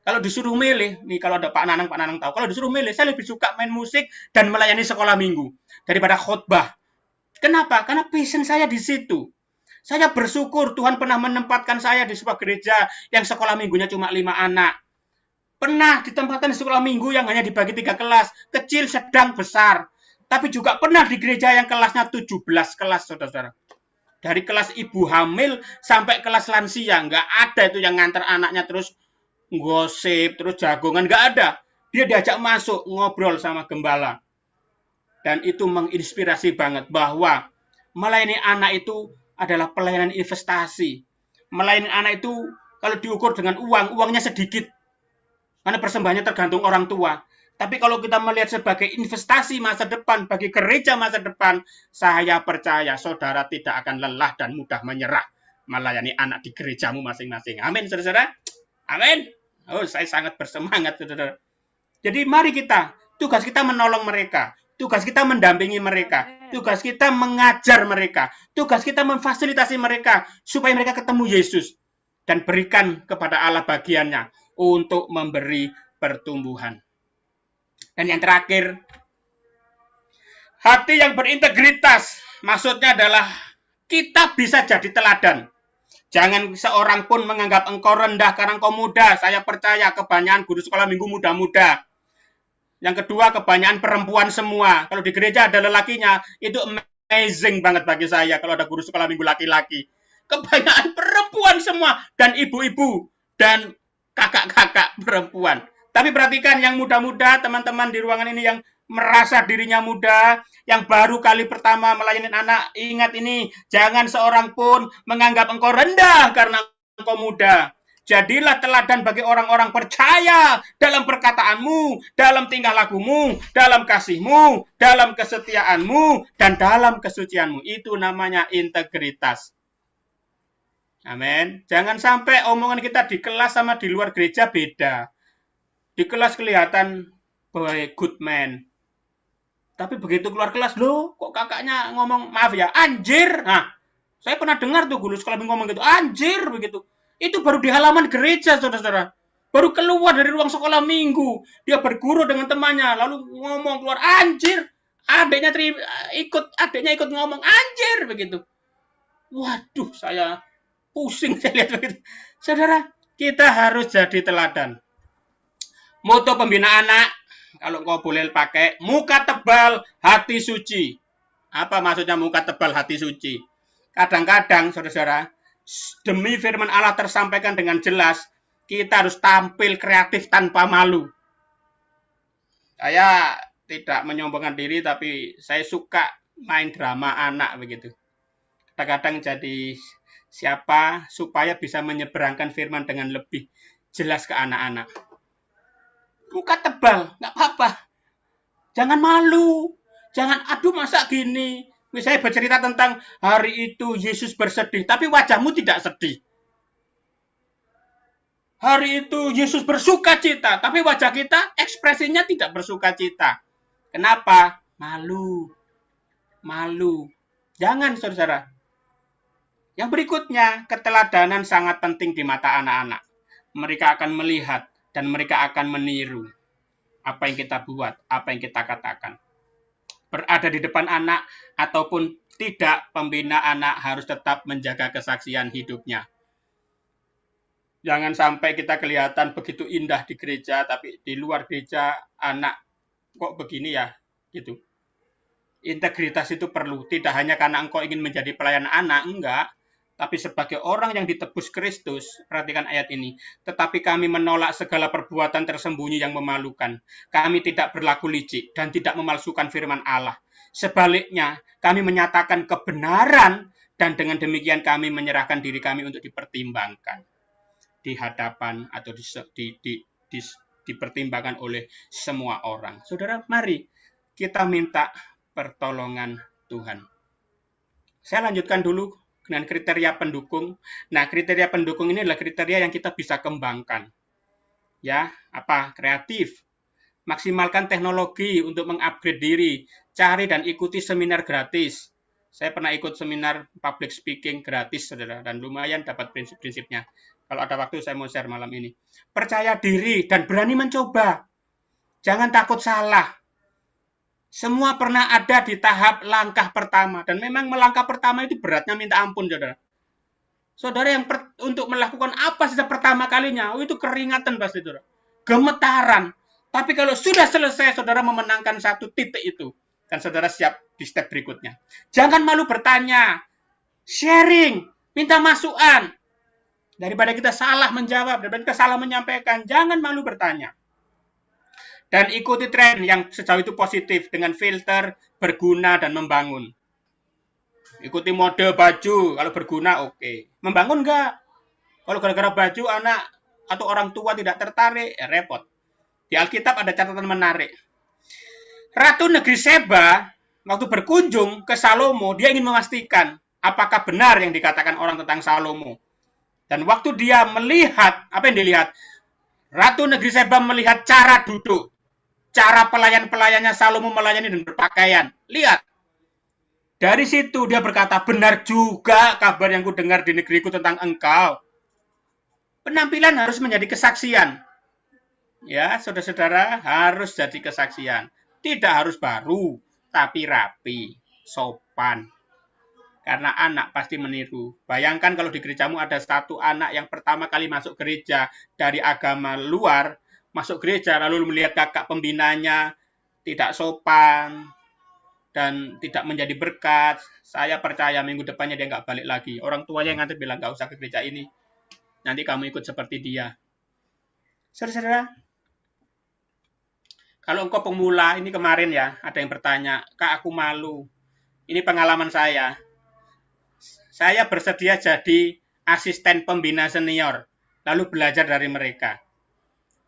Kalau disuruh milih, nih kalau ada Pak Nanang tahu, kalau disuruh milih, saya lebih suka main musik dan melayani sekolah minggu daripada khotbah. Kenapa? Karena passion saya di situ. Saya bersyukur Tuhan pernah menempatkan saya di sebuah gereja yang sekolah minggunya cuma 5 anak. Pernah ditempatkan di sekolah minggu yang hanya dibagi 3 kelas, kecil, sedang, besar. Tapi juga pernah di gereja yang kelasnya 17 kelas, saudara-saudara. Dari kelas ibu hamil sampai kelas lansia, nggak ada itu yang nganter anaknya terus gosip, terus jagongan, nggak ada. Dia diajak masuk, ngobrol sama gembala. Dan itu menginspirasi banget bahwa melayani anak itu adalah pelayanan investasi. Melayani anak itu kalau diukur dengan uang, uangnya sedikit. Karena persembahannya tergantung orang tua. Tapi kalau kita melihat sebagai investasi masa depan bagi gereja masa depan, saya percaya saudara tidak akan lelah dan mudah menyerah melayani anak di gerejamu masing-masing. Amin, saudara-saudara. Amin. Oh, saya sangat bersemangat, saudara. Jadi mari tugas kita menolong mereka, tugas kita mendampingi mereka, tugas kita mengajar mereka, tugas kita memfasilitasi mereka supaya mereka ketemu Yesus dan berikan kepada Allah bagiannya untuk memberi pertumbuhan. Dan yang terakhir, hati yang berintegritas. Maksudnya adalah kita bisa jadi teladan. Jangan seorang pun menganggap engkau rendah karena engkau muda. Saya percaya kebanyakan guru sekolah minggu muda-muda. Yang kedua, kebanyakan perempuan semua. Kalau di gereja ada lelakinya, itu amazing banget bagi saya kalau ada guru sekolah minggu laki-laki. Kebanyakan perempuan semua. Dan ibu-ibu. Dan kakak-kakak perempuan. Tapi perhatikan yang muda-muda, teman-teman di ruangan ini yang merasa dirinya muda, yang baru kali pertama melayani anak, ingat ini, jangan seorang pun menganggap engkau rendah karena engkau muda. Jadilah teladan bagi orang-orang percaya dalam perkataanmu, dalam tingkah lakumu, dalam kasihmu, dalam kesetiaanmu, dan dalam kesucianmu. Itu namanya integritas. Amin. Jangan sampai omongan kita di kelas sama di luar gereja beda. Di kelas kelihatan boy good man. Tapi begitu keluar kelas, loh kok kakaknya ngomong, maaf ya, anjir. Nah, saya pernah dengar tuh guru sekolah ngomong gitu, anjir begitu. Itu baru di halaman gereja, saudara-saudara. Baru keluar dari ruang sekolah minggu, dia berguru dengan temannya, lalu ngomong keluar, anjir. Adiknya ikut ngomong, anjir begitu. Waduh, saya pusing saya lihat begitu. Saudara, kita harus jadi teladan. Moto pembina anak, kalau kau boleh pakai, muka tebal, hati suci. Apa maksudnya muka tebal, hati suci? Kadang-kadang, saudara-saudara, demi firman Allah tersampaikan dengan jelas, kita harus tampil kreatif tanpa malu. Saya tidak menyombongkan diri, tapi saya suka main drama anak begitu. Kadang-kadang jadi siapa supaya bisa menyeberangkan firman dengan lebih jelas ke anak-anak. Muka tebal, nggak apa-apa. Jangan malu. Jangan, aduh masa gini. Misalnya bercerita tentang hari itu Yesus bersedih, tapi wajahmu tidak sedih. Hari itu Yesus bersuka cita, tapi wajah kita ekspresinya tidak bersuka cita. Kenapa? Malu. Malu. Jangan, saudara. Yang berikutnya, keteladanan sangat penting di mata anak-anak. Mereka akan melihat dan mereka akan meniru apa yang kita buat, apa yang kita katakan. Berada di depan anak ataupun tidak, pembina anak harus tetap menjaga kesaksian hidupnya. Jangan sampai kita kelihatan begitu indah di gereja, tapi di luar gereja anak kok begini ya, gitu. Integritas itu perlu, tidak hanya karena engkau ingin menjadi pelayan anak, enggak. Tapi sebagai orang yang ditebus Kristus, perhatikan ayat ini, tetapi kami menolak segala perbuatan tersembunyi yang memalukan. Kami tidak berlaku licik dan tidak memalsukan firman Allah. Sebaliknya, kami menyatakan kebenaran dan dengan demikian kami menyerahkan diri kami untuk dipertimbangkan di hadapan atau dipertimbangkan oleh semua orang. Saudara, mari kita minta pertolongan Tuhan. Saya lanjutkan dulu dengan kriteria pendukung. Nah, kriteria pendukung ini adalah kriteria yang kita bisa kembangkan. Ya, apa? Kreatif. Maksimalkan teknologi untuk mengupgrade diri. Cari dan ikuti seminar gratis. Saya pernah ikut seminar public speaking gratis, saudara, dan lumayan dapat prinsip-prinsipnya. Kalau ada waktu saya mau share malam ini. Percaya diri dan berani mencoba. Jangan takut salah. Semua pernah ada di tahap langkah pertama. Dan memang melangkah pertama itu beratnya minta ampun, saudara. Saudara yang untuk melakukan apa saja pertama kalinya, itu keringatan pasti, saudara. Gemetaran. Tapi kalau sudah selesai, saudara memenangkan satu titik itu. Dan saudara siap di step berikutnya. Jangan malu bertanya. Sharing. Minta masukan. Daripada kita salah menjawab, daripada kita salah menyampaikan, jangan malu bertanya. Dan ikuti tren yang sejauh itu positif dengan filter, berguna, dan membangun. Ikuti mode baju, kalau berguna oke. Membangun enggak? Kalau gara-gara baju anak atau orang tua tidak tertarik, ya repot. Di Alkitab ada catatan menarik. Ratu negeri Seba, waktu berkunjung ke Salomo, dia ingin memastikan apakah benar yang dikatakan orang tentang Salomo. Dan waktu dia melihat, apa yang dilihat? Ratu negeri Seba melihat cara duduk. Cara pelayan-pelayannya Salomo melayani dan berpakaian. Lihat. Dari situ dia berkata, benar juga kabar yang kudengar di negeriku tentang engkau. Penampilan harus menjadi kesaksian. Ya, saudara-saudara, harus jadi kesaksian. Tidak harus baru, tapi rapi, sopan. Karena anak pasti meniru. Bayangkan kalau di gerejamu ada satu anak yang pertama kali masuk gereja dari agama luar, masuk gereja lalu melihat kakak pembinanya tidak sopan dan tidak menjadi berkat, saya percaya minggu depannya dia nggak balik lagi. Orang tuanya yang nanti bilang nggak usah ke gereja ini, nanti kamu ikut seperti dia. Saudara-saudara, kalau engkau pemula, ini kemarin ya ada yang bertanya, Kak aku malu. Ini pengalaman saya. Saya bersedia jadi asisten pembina senior, lalu belajar dari mereka.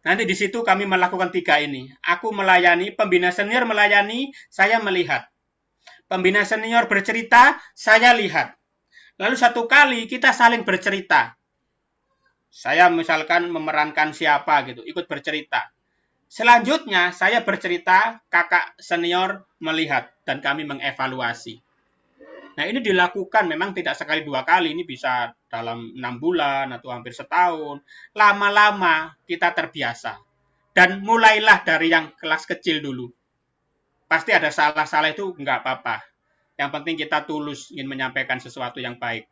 Nanti di situ kami melakukan 3 ini. Aku melayani, pembina senior melayani, saya melihat. Pembina senior bercerita, saya lihat. Lalu satu kali kita saling bercerita. Saya misalkan memerankan siapa gitu, ikut bercerita. Selanjutnya saya bercerita, kakak senior melihat dan kami mengevaluasi. Nah, ini dilakukan memang tidak sekali dua kali, ini bisa dalam 6 bulan atau hampir setahun. Lama-lama kita terbiasa. Dan mulailah dari yang kelas kecil dulu. Pasti ada salah-salah itu nggak apa-apa. Yang penting kita tulus ingin menyampaikan sesuatu yang baik.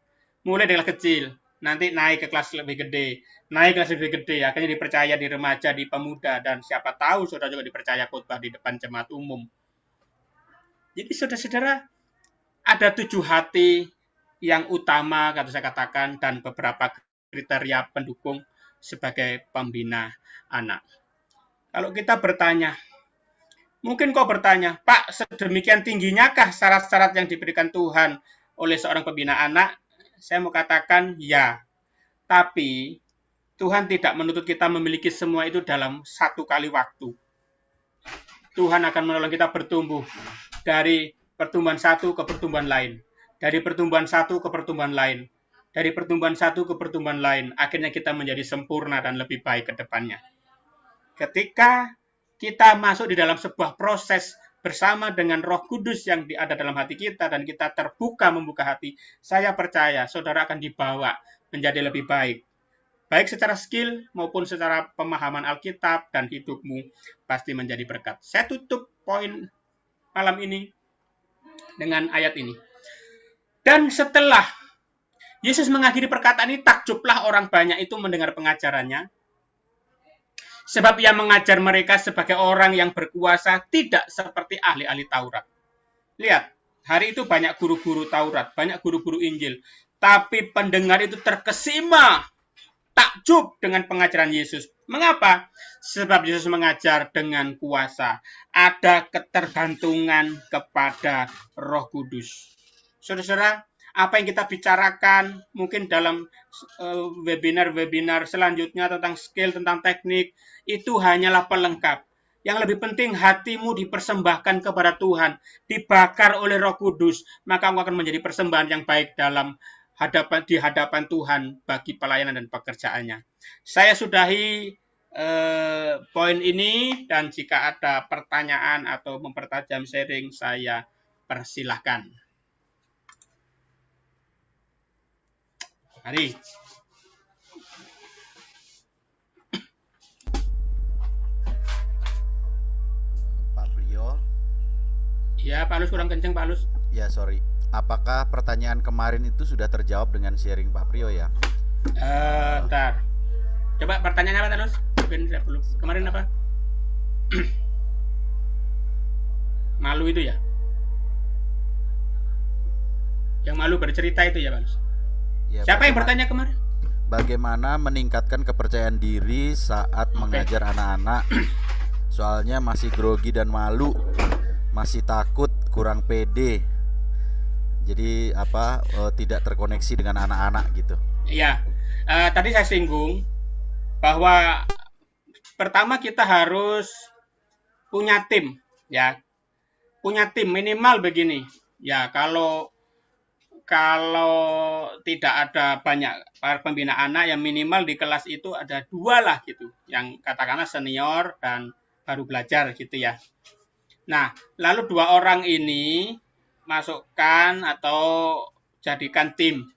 Mulai dari kelas kecil, nanti naik ke kelas lebih gede, naik ke kelas lebih gede, akhirnya dipercaya di remaja, di pemuda, dan siapa tahu saudara juga dipercaya khotbah di depan jemaat umum. Jadi saudara-saudara, ada 7 hati yang utama, kata saya katakan, dan beberapa kriteria pendukung sebagai pembina anak. Kalau kita bertanya, mungkin kau bertanya, Pak, sedemikian tingginyakah syarat-syarat yang diberikan Tuhan oleh seorang pembina anak? Saya mau katakan ya, tapi Tuhan tidak menuntut kita memiliki semua itu dalam satu kali waktu. Tuhan akan menolong kita bertumbuh dari pertumbuhan satu ke pertumbuhan lain. Dari pertumbuhan satu ke pertumbuhan lain. Dari pertumbuhan satu ke pertumbuhan lain. Akhirnya kita menjadi sempurna dan lebih baik ke depannya. Ketika kita masuk di dalam sebuah proses bersama dengan Roh Kudus yang ada dalam hati kita dan kita terbuka membuka hati, saya percaya saudara akan dibawa menjadi lebih baik. Baik secara skill maupun secara pemahaman Alkitab dan hidupmu pasti menjadi berkat. Saya tutup poin malam ini dengan ayat ini. Dan setelah Yesus mengakhiri perkataan ini, takjublah orang banyak itu mendengar pengajarannya. Sebab ia mengajar mereka sebagai orang yang berkuasa, tidak seperti ahli-ahli Taurat. Lihat, hari itu banyak guru-guru Taurat, banyak guru-guru Injil. Tapi pendengar itu terkesima, takjub dengan pengajaran Yesus. Mengapa? Sebab Yesus mengajar dengan kuasa. Ada ketergantungan kepada Roh Kudus. Saudara-saudara, apa yang kita bicarakan mungkin dalam webinar-webinar selanjutnya tentang skill, tentang teknik, itu hanyalah pelengkap. Yang lebih penting hatimu dipersembahkan kepada Tuhan, dibakar oleh Roh Kudus, maka engkau akan menjadi persembahan yang baik di hadapan Tuhan bagi pelayanan dan pekerjaannya. Saya sudahi poin ini, dan jika ada pertanyaan atau mempertajam sharing, saya persilahkan. Mari.
Pak Brio.
Ya, Pak Lus kurang kenceng, Pak Lus.
Ya, sorry. Apakah pertanyaan kemarin itu sudah terjawab dengan sharing Pak Brio ya?
Bentar. Coba pertanyaannya apa, Tanus? Kemarin apa? Malu itu ya? Yang malu bercerita itu ya, Pak Lus? Ya, siapa yang bertanya kemarin?
Bagaimana meningkatkan kepercayaan diri saat mengajar anak-anak? Soalnya masih grogi dan malu, masih takut, kurang pede. Jadi tidak terkoneksi dengan anak-anak gitu.
Iya, tadi saya singgung bahwa pertama kita harus punya tim, ya, punya tim minimal begini. Ya, kalau tidak ada banyak pembina anak, yang minimal di kelas itu ada 2 lah gitu, yang katakanlah senior dan baru belajar gitu ya. Nah, lalu 2 orang ini masukkan atau jadikan tim.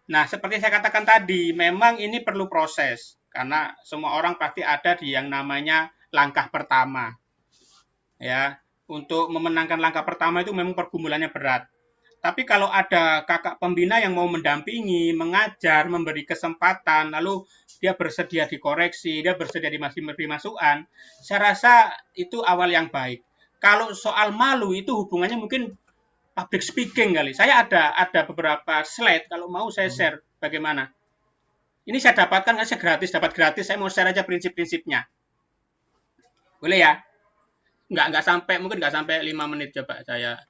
Nah, seperti saya katakan tadi, memang ini perlu proses, karena semua orang pasti ada di yang namanya langkah pertama. Ya, untuk memenangkan langkah pertama itu memang pergumulannya berat. Tapi kalau ada kakak pembina yang mau mendampingi, mengajar, memberi kesempatan, lalu dia bersedia dikoreksi, dia bersedia diberi masukan, saya rasa itu awal yang baik. Kalau soal malu itu hubungannya mungkin public speaking kali. Saya ada beberapa slide, kalau mau saya share bagaimana. Ini saya dapatkan, saya dapat gratis, saya mau share aja prinsip-prinsipnya. Boleh ya? Nggak sampai, mungkin nggak sampai 5 menit, coba saya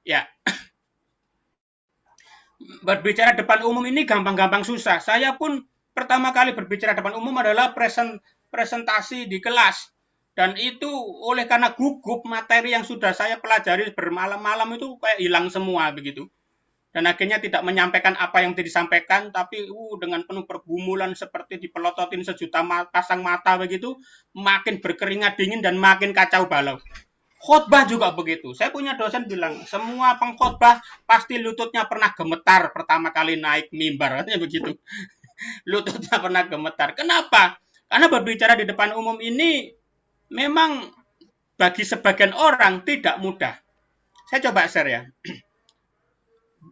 ya. Berbicara depan umum ini gampang-gampang susah. Saya pun pertama kali berbicara depan umum adalah presentasi di kelas. Dan itu oleh karena gugup, materi yang sudah saya pelajari bermalam-malam itu kayak hilang semua begitu. dan akhirnya tidak menyampaikan apa yang disampaikan, tapi dengan penuh pergumulan seperti dipelototin sejuta pasang mata begitu, makin berkeringat dingin dan makin kacau balau. Khotbah juga begitu. Saya punya dosen bilang, semua pengkhotbah pasti lututnya pernah gemetar pertama kali naik mimbar, katanya begitu. Lututnya pernah gemetar. Kenapa? Karena berbicara di depan umum ini memang bagi sebagian orang tidak mudah. Saya coba share ya.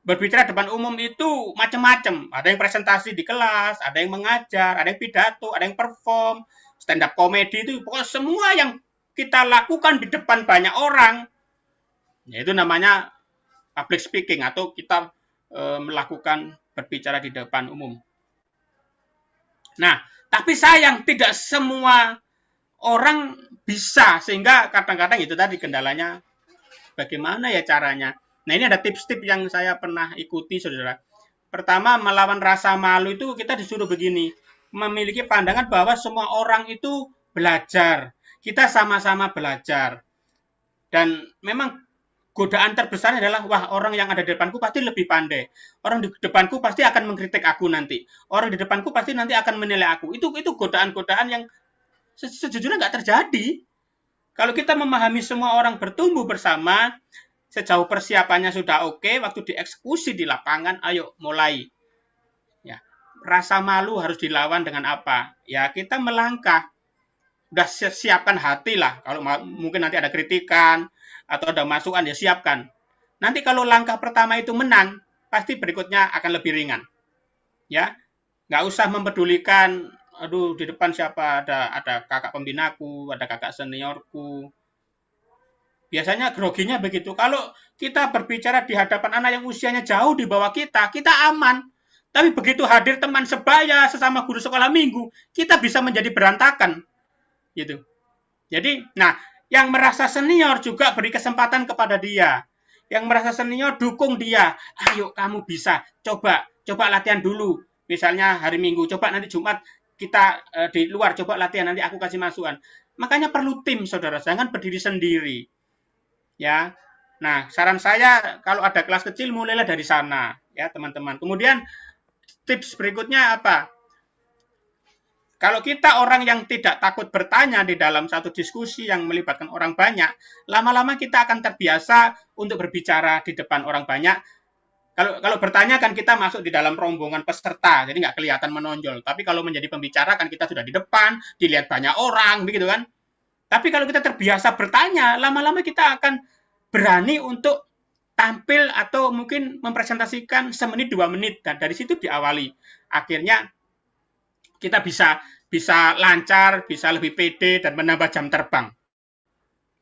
Berbicara depan umum itu macam-macam. Ada yang presentasi di kelas, ada yang mengajar, ada yang pidato, ada yang perform, stand up comedy itu pokoknya semua yang kita lakukan di depan banyak orang, yaitu namanya public speaking atau kita melakukan berbicara di depan umum. Nah, tapi sayang tidak semua orang bisa, sehingga kadang-kadang itu tadi kendalanya bagaimana ya caranya. Nah, ini ada tips-tips yang saya pernah ikuti, saudara. Pertama, melawan rasa malu itu kita disuruh begini, memiliki pandangan bahwa semua orang itu belajar. Kita sama-sama belajar. Dan memang godaan terbesar adalah, wah, orang yang ada di depanku pasti lebih pandai. Orang di depanku pasti akan mengkritik aku nanti. Orang di depanku pasti nanti akan menilai aku. Itu godaan-godaan yang sejujurnya nggak terjadi. Kalau kita memahami semua orang bertumbuh bersama, sejauh persiapannya sudah oke, waktu dieksekusi di lapangan, ayo mulai. Ya, rasa malu harus dilawan dengan apa? Ya, kita melangkah. Udah siapkan hati lah. Kalau mungkin nanti ada kritikan atau ada masukan, ya siapkan. Nanti kalau langkah pertama itu menang, pasti berikutnya akan lebih ringan. Ya, nggak usah mempedulikan, aduh di depan siapa, ada kakak pembinaku, ada kakak seniorku. Biasanya groginya begitu. Kalau kita berbicara di hadapan anak yang usianya jauh di bawah kita aman. Tapi begitu hadir teman sebaya, sesama guru sekolah minggu, kita bisa menjadi berantakan. Gitu. Jadi, nah, yang merasa senior juga beri kesempatan kepada dia. Yang merasa senior dukung dia. Ayo kamu bisa, coba latihan dulu. Misalnya hari Minggu, coba nanti Jumat kita di luar, coba latihan, nanti aku kasih masukan. Makanya perlu tim, saudara, jangan berdiri sendiri. Ya. Nah, saran saya kalau ada kelas kecil mulailah dari sana, ya, teman-teman. Kemudian tips berikutnya apa? Kalau kita orang yang tidak takut bertanya di dalam satu diskusi yang melibatkan orang banyak, lama-lama kita akan terbiasa untuk berbicara di depan orang banyak. Kalau bertanya kan kita masuk di dalam rombongan peserta, jadi nggak kelihatan menonjol. Tapi kalau menjadi pembicara kan kita sudah di depan, dilihat banyak orang, begitu kan? Tapi kalau kita terbiasa bertanya, lama-lama kita akan berani untuk tampil atau mungkin mempresentasikan semenit 2 menit, dan dari situ diawali. Akhirnya kita bisa lancar, bisa lebih pede dan menambah jam terbang.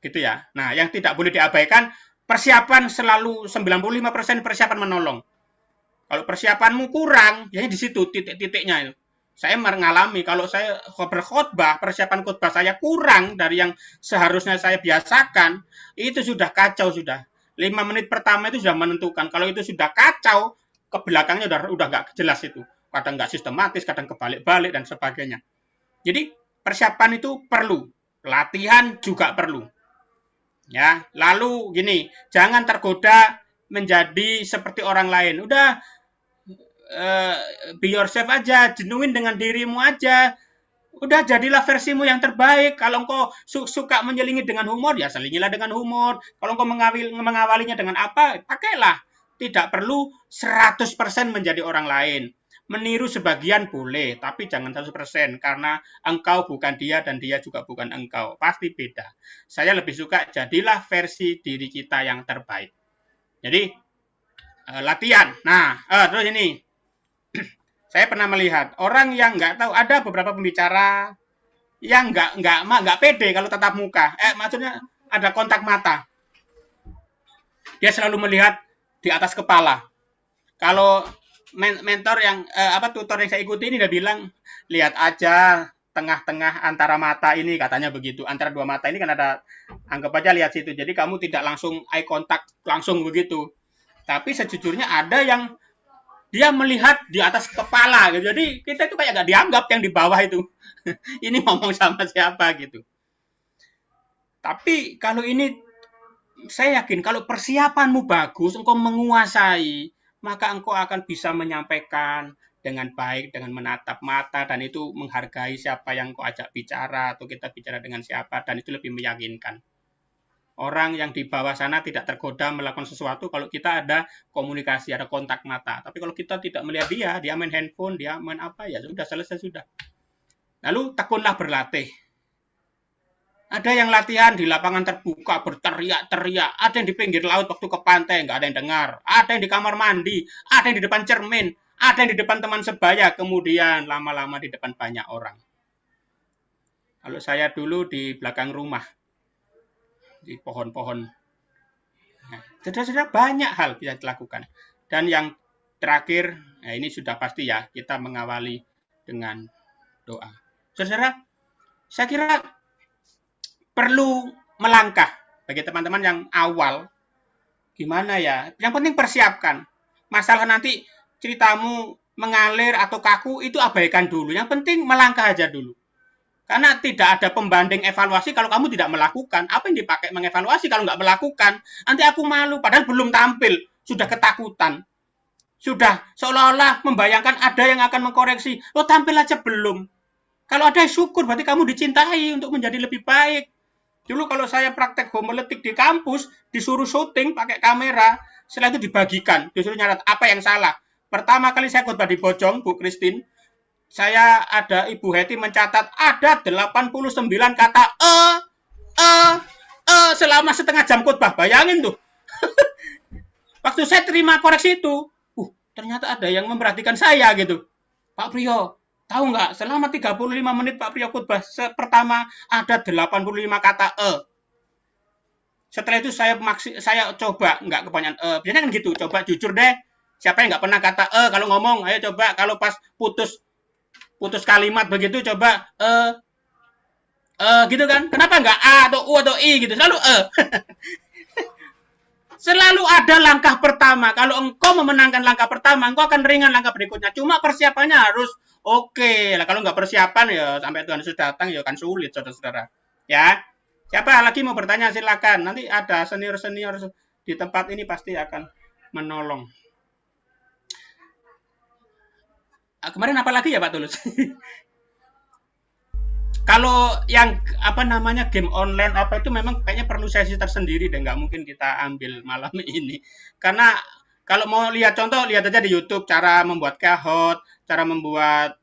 Gitu ya. Nah, yang tidak boleh diabaikan, persiapan selalu 95% persiapan menolong. Kalau persiapanmu kurang, ya di situ titik-titiknya itu. Saya mengalami kalau saya berkhotbah, persiapan khotbah saya kurang dari yang seharusnya saya biasakan, itu sudah kacau sudah. 5 menit pertama itu sudah menentukan. Kalau itu sudah kacau, ke belakangnya udah nggak jelas itu. Kadang nggak sistematis, kadang kebalik-balik dan sebagainya. Jadi persiapan itu perlu, latihan juga perlu. Ya, lalu gini, jangan tergoda menjadi seperti orang lain. Udah be yourself aja, jenuhin dengan dirimu aja. Udah jadilah versimu yang terbaik. Kalau engkau suka menyelingi dengan humor, ya selingilah dengan humor. Kalau engkau mengawalinya dengan apa, pakailah. Tidak perlu 100% menjadi orang lain. Meniru sebagian boleh, tapi jangan 100%, karena engkau bukan dia dan dia juga bukan engkau. Pasti beda. Saya lebih suka jadilah versi diri kita yang terbaik. Jadi, latihan. Nah, terus ini. Saya pernah melihat orang yang nggak tahu, ada beberapa pembicara yang nggak pede kalau tatap muka. Maksudnya ada kontak mata. Dia selalu melihat di atas kepala. Kalau mentor yang tutor yang saya ikuti ini udah bilang, lihat aja tengah-tengah antara mata ini, katanya begitu. Antara dua mata ini kan ada, anggap aja lihat situ. Jadi kamu tidak langsung eye contact langsung begitu. Tapi sejujurnya ada yang dia melihat di atas kepala gitu. Jadi kita itu kayak nggak dianggap yang di bawah itu. Ini ngomong sama siapa gitu. Tapi kalau ini saya yakin kalau persiapanmu bagus, engkau menguasai, maka engkau akan bisa menyampaikan dengan baik, dengan menatap mata, dan itu menghargai siapa yang engkau ajak bicara, atau kita bicara dengan siapa, dan itu lebih meyakinkan. Orang yang di bawah sana tidak tergoda melakukan sesuatu kalau kita ada komunikasi, ada kontak mata. Tapi kalau kita tidak melihat dia main handphone, dia main apa, ya sudah, selesai sudah. Lalu tekunlah berlatih. Ada yang latihan di lapangan terbuka berteriak-teriak, ada yang di pinggir laut waktu ke pantai nggak ada yang dengar, ada yang di kamar mandi, ada yang di depan cermin, ada yang di depan teman sebaya, kemudian lama-lama di depan banyak orang. Kalau saya dulu di belakang rumah, di pohon-pohon. Nah, saudara-saudara, banyak hal bisa dilakukan. Dan yang terakhir, nah ini sudah pasti ya, kita mengawali dengan doa. Saudara, saya kira perlu melangkah bagi teman-teman yang awal. Gimana ya? Yang penting persiapkan. Masalah nanti ceritamu mengalir atau kaku itu abaikan dulu. Yang penting melangkah aja dulu. Karena tidak ada pembanding evaluasi kalau kamu tidak melakukan. Apa yang dipakai mengevaluasi kalau nggak melakukan? Nanti aku malu, padahal belum tampil. Sudah ketakutan. Sudah seolah-olah membayangkan ada yang akan mengkoreksi. Lo tampil aja belum. Kalau ada syukur, berarti kamu dicintai untuk menjadi lebih baik. Dulu kalau saya praktek homiletik di kampus, disuruh syuting pakai kamera, setelah itu dibagikan, disuruh nyatat apa yang salah. Pertama kali saya khotbah di Bojong, Bu Christine, saya ada Ibu Heti mencatat ada 89 kata selama setengah jam khotbah. Bayangin tuh. Waktu saya terima koreksi itu, ternyata ada yang memperhatikan saya gitu. Pak Priyo, tahu nggak, selama 35 menit Pak Priyo khotbah, pertama ada 85 kata Setelah itu saya coba, nggak kebanyakan biasanya kan gitu, coba jujur deh. Siapa yang nggak pernah kata kalau ngomong, ayo coba kalau pas putus kalimat begitu coba gitu kan. Kenapa nggak A atau U atau I gitu, selalu Selalu ada langkah pertama. Kalau engkau memenangkan langkah pertama, engkau akan ringan langkah berikutnya. Cuma persiapannya harus oke. Lah kalau nggak persiapan ya sampai Tuhan Yesus datang ya kan sulit, saudara-saudara. Ya. Siapa lagi mau bertanya silakan. Nanti ada senior-senior di tempat ini pasti akan menolong. Kemarin apa lagi ya Pak Tulus? Kalau yang apa namanya game online apa itu memang kayaknya perlu sesi tersendiri dan nggak mungkin kita ambil malam ini. Karena kalau mau lihat contoh, lihat aja di YouTube cara membuat Kahoot, cara membuat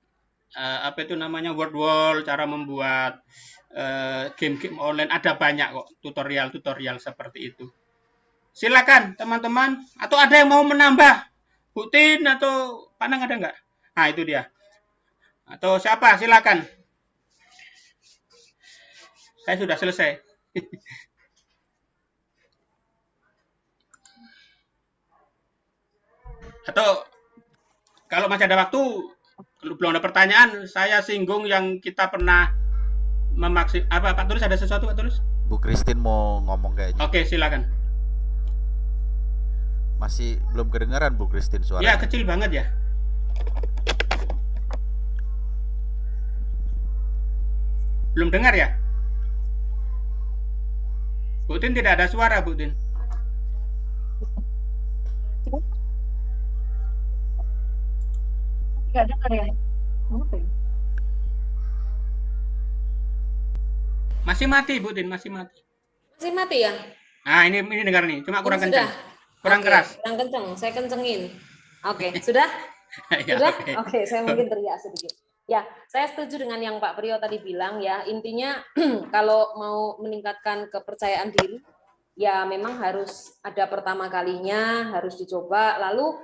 apa itu namanya word wall, cara membuat game-game online, ada banyak kok tutorial-tutorial seperti itu. Silakan teman-teman, atau ada yang mau menambah? Bu Tin atau Panang ada nggak? Nah itu dia. Atau siapa? Silakan. Saya sudah selesai. Atau kalau masih ada waktu, belum ada pertanyaan, saya singgung yang kita pernah apa Pak Tulus, ada sesuatu Pak Tulus?
Bu Christine mau ngomong kayaknya.
Oke, silakan.
Masih belum kedengaran Bu Christine suaranya.
Ya, kecil banget ya. Belum dengar ya? Bu Tin tidak ada suara, Bu Tin.
Tidak dengar ya?
Masih mati, Bu Tin, masih mati.
Masih mati ya?
Nah, ini dengar nih, cuma kurang
Ini
kencang.
sudah?
Kurang
Oke,
keras.
kurang kencang, saya kencengin. Oke, sudah?
Ya,
Sudah?
oke.
Oke, saya mungkin teriak sedikit. Ya, saya setuju dengan yang Pak Priyo tadi bilang ya. Intinya kalau mau meningkatkan kepercayaan diri, ya memang harus ada pertama kalinya, harus dicoba. Lalu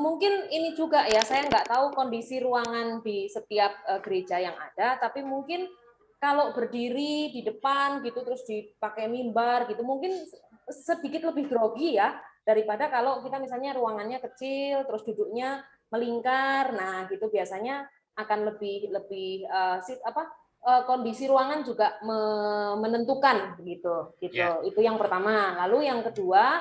mungkin ini juga ya, saya nggak tahu kondisi ruangan di setiap gereja yang ada, tapi mungkin kalau berdiri di depan gitu terus dipakai mimbar gitu, mungkin sedikit lebih grogi ya daripada kalau kita misalnya ruangannya kecil terus duduknya melingkar. Nah, gitu biasanya akan lebih kondisi ruangan juga menentukan gitu.
Yeah.
Itu yang pertama. Lalu yang kedua,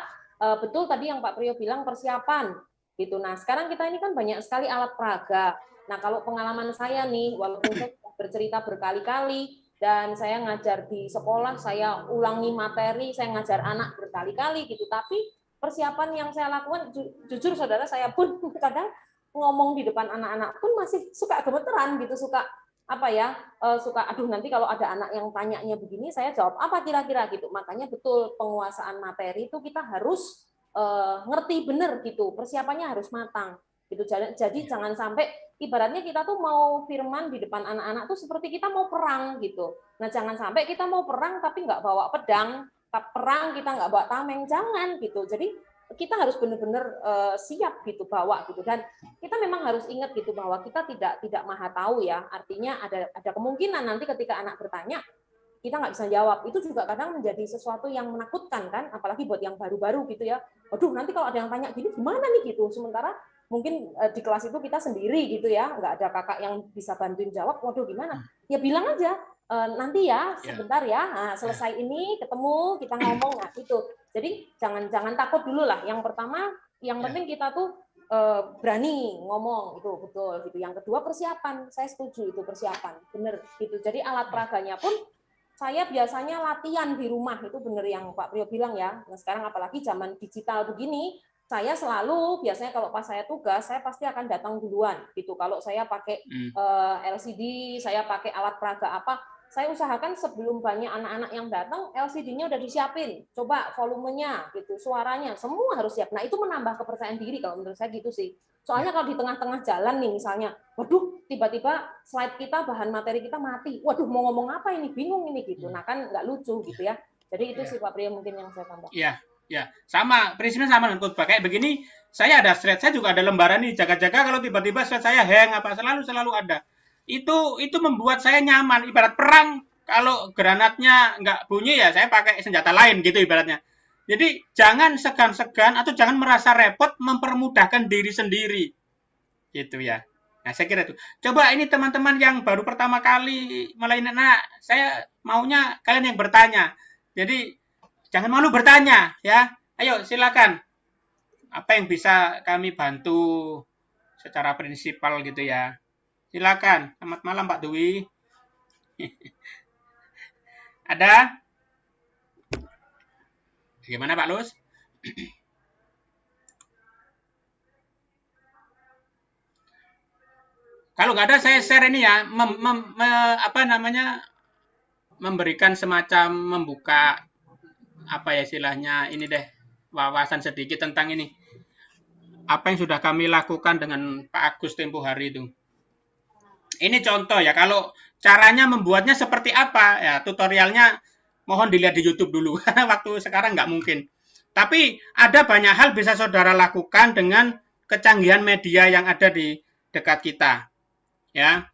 betul tadi yang Pak Priyo bilang persiapan gitu. Nah, sekarang kita ini kan banyak sekali alat peraga. Nah, kalau pengalaman saya nih, walaupun saya bercerita berkali-kali dan saya ngajar di sekolah, saya ulangi materi, saya ngajar anak berkali-kali gitu, tapi persiapan yang saya lakukan, jujur saudara, saya pun kadang ngomong di depan anak-anak pun masih suka gemeteran gitu, suka apa ya, suka aduh nanti kalau ada anak yang tanyanya begini saya jawab apa kira-kira gitu. Makanya betul penguasaan materi itu kita harus ngerti bener gitu, persiapannya harus matang gitu. Jadi jangan sampai ibaratnya kita tuh mau firman di depan anak-anak tuh seperti kita mau perang gitu. Nah jangan sampai kita mau perang tapi nggak bawa pedang, perang kita nggak bawa tameng, jangan gitu. Jadi kita harus benar-benar siap gitu bawa gitu, dan kita memang harus ingat gitu bahwa kita tidak maha tahu ya, artinya ada kemungkinan nanti ketika anak bertanya kita nggak bisa jawab, itu juga kadang menjadi sesuatu yang menakutkan kan, apalagi buat yang baru-baru gitu ya. Waduh nanti kalau ada yang tanya gini gimana nih gitu, sementara mungkin di kelas itu kita sendiri gitu ya, nggak ada kakak yang bisa bantuin jawab, waduh gimana, ya bilang aja nanti ya sebentar ya, nah, selesai ini ketemu kita ngomong, nah itu. Jadi jangan takut dulu lah. Yang pertama, yang penting kita tuh berani ngomong, itu betul gitu. Yang kedua persiapan, saya setuju itu persiapan, bener gitu. Jadi alat peraganya pun saya biasanya latihan di rumah, itu bener yang Pak Priyo bilang ya. Nah, sekarang apalagi zaman digital begini, saya selalu biasanya kalau pas saya tugas, saya pasti akan datang duluan gitu. Kalau saya pakai LCD, saya pakai alat peraga apa, saya usahakan sebelum banyak anak-anak yang datang, LCD-nya udah disiapin. Coba volumenya, gitu, suaranya, semua harus siap. Nah, itu menambah kepercayaan diri kalau menurut saya gitu sih. Soalnya kalau di tengah-tengah jalan nih misalnya, waduh, tiba-tiba slide kita, bahan materi kita mati. Waduh, mau ngomong apa ini? Bingung ini gitu. Nah, kan nggak lucu gitu ya. Jadi itu sih Pak Priyo mungkin yang saya tambah.
Iya, ya. Sama, prinsipnya sama dengan khotbah. Kayak begini, saya ada slide, saya juga ada lembaran nih, jaga-jaga kalau tiba-tiba slide saya hang apa, selalu ada. Itu membuat saya nyaman. Ibarat perang, kalau granatnya nggak bunyi ya saya pakai senjata lain gitu ibaratnya. Jadi jangan segan-segan atau jangan merasa repot mempermudahkan diri sendiri. Gitu ya. Nah, saya kira itu. Coba ini teman-teman yang baru pertama kali mulai, nah, saya maunya kalian yang bertanya. Jadi jangan malu bertanya ya. Ayo silakan. Apa yang bisa kami bantu secara prinsipal gitu ya. Silakan. Selamat malam Pak Dwi. Ada? Gimana Pak Lus? Kalau nggak ada saya share ini ya, memberikan semacam membuka apa ya istilahnya ini deh, wawasan sedikit tentang ini. Apa yang sudah kami lakukan dengan Pak Agus tempo hari itu. Ini contoh ya, kalau caranya membuatnya seperti apa ya, tutorialnya mohon dilihat di YouTube dulu karena waktu sekarang nggak mungkin. Tapi ada banyak hal bisa saudara lakukan dengan kecanggihan media yang ada di dekat kita. Ya,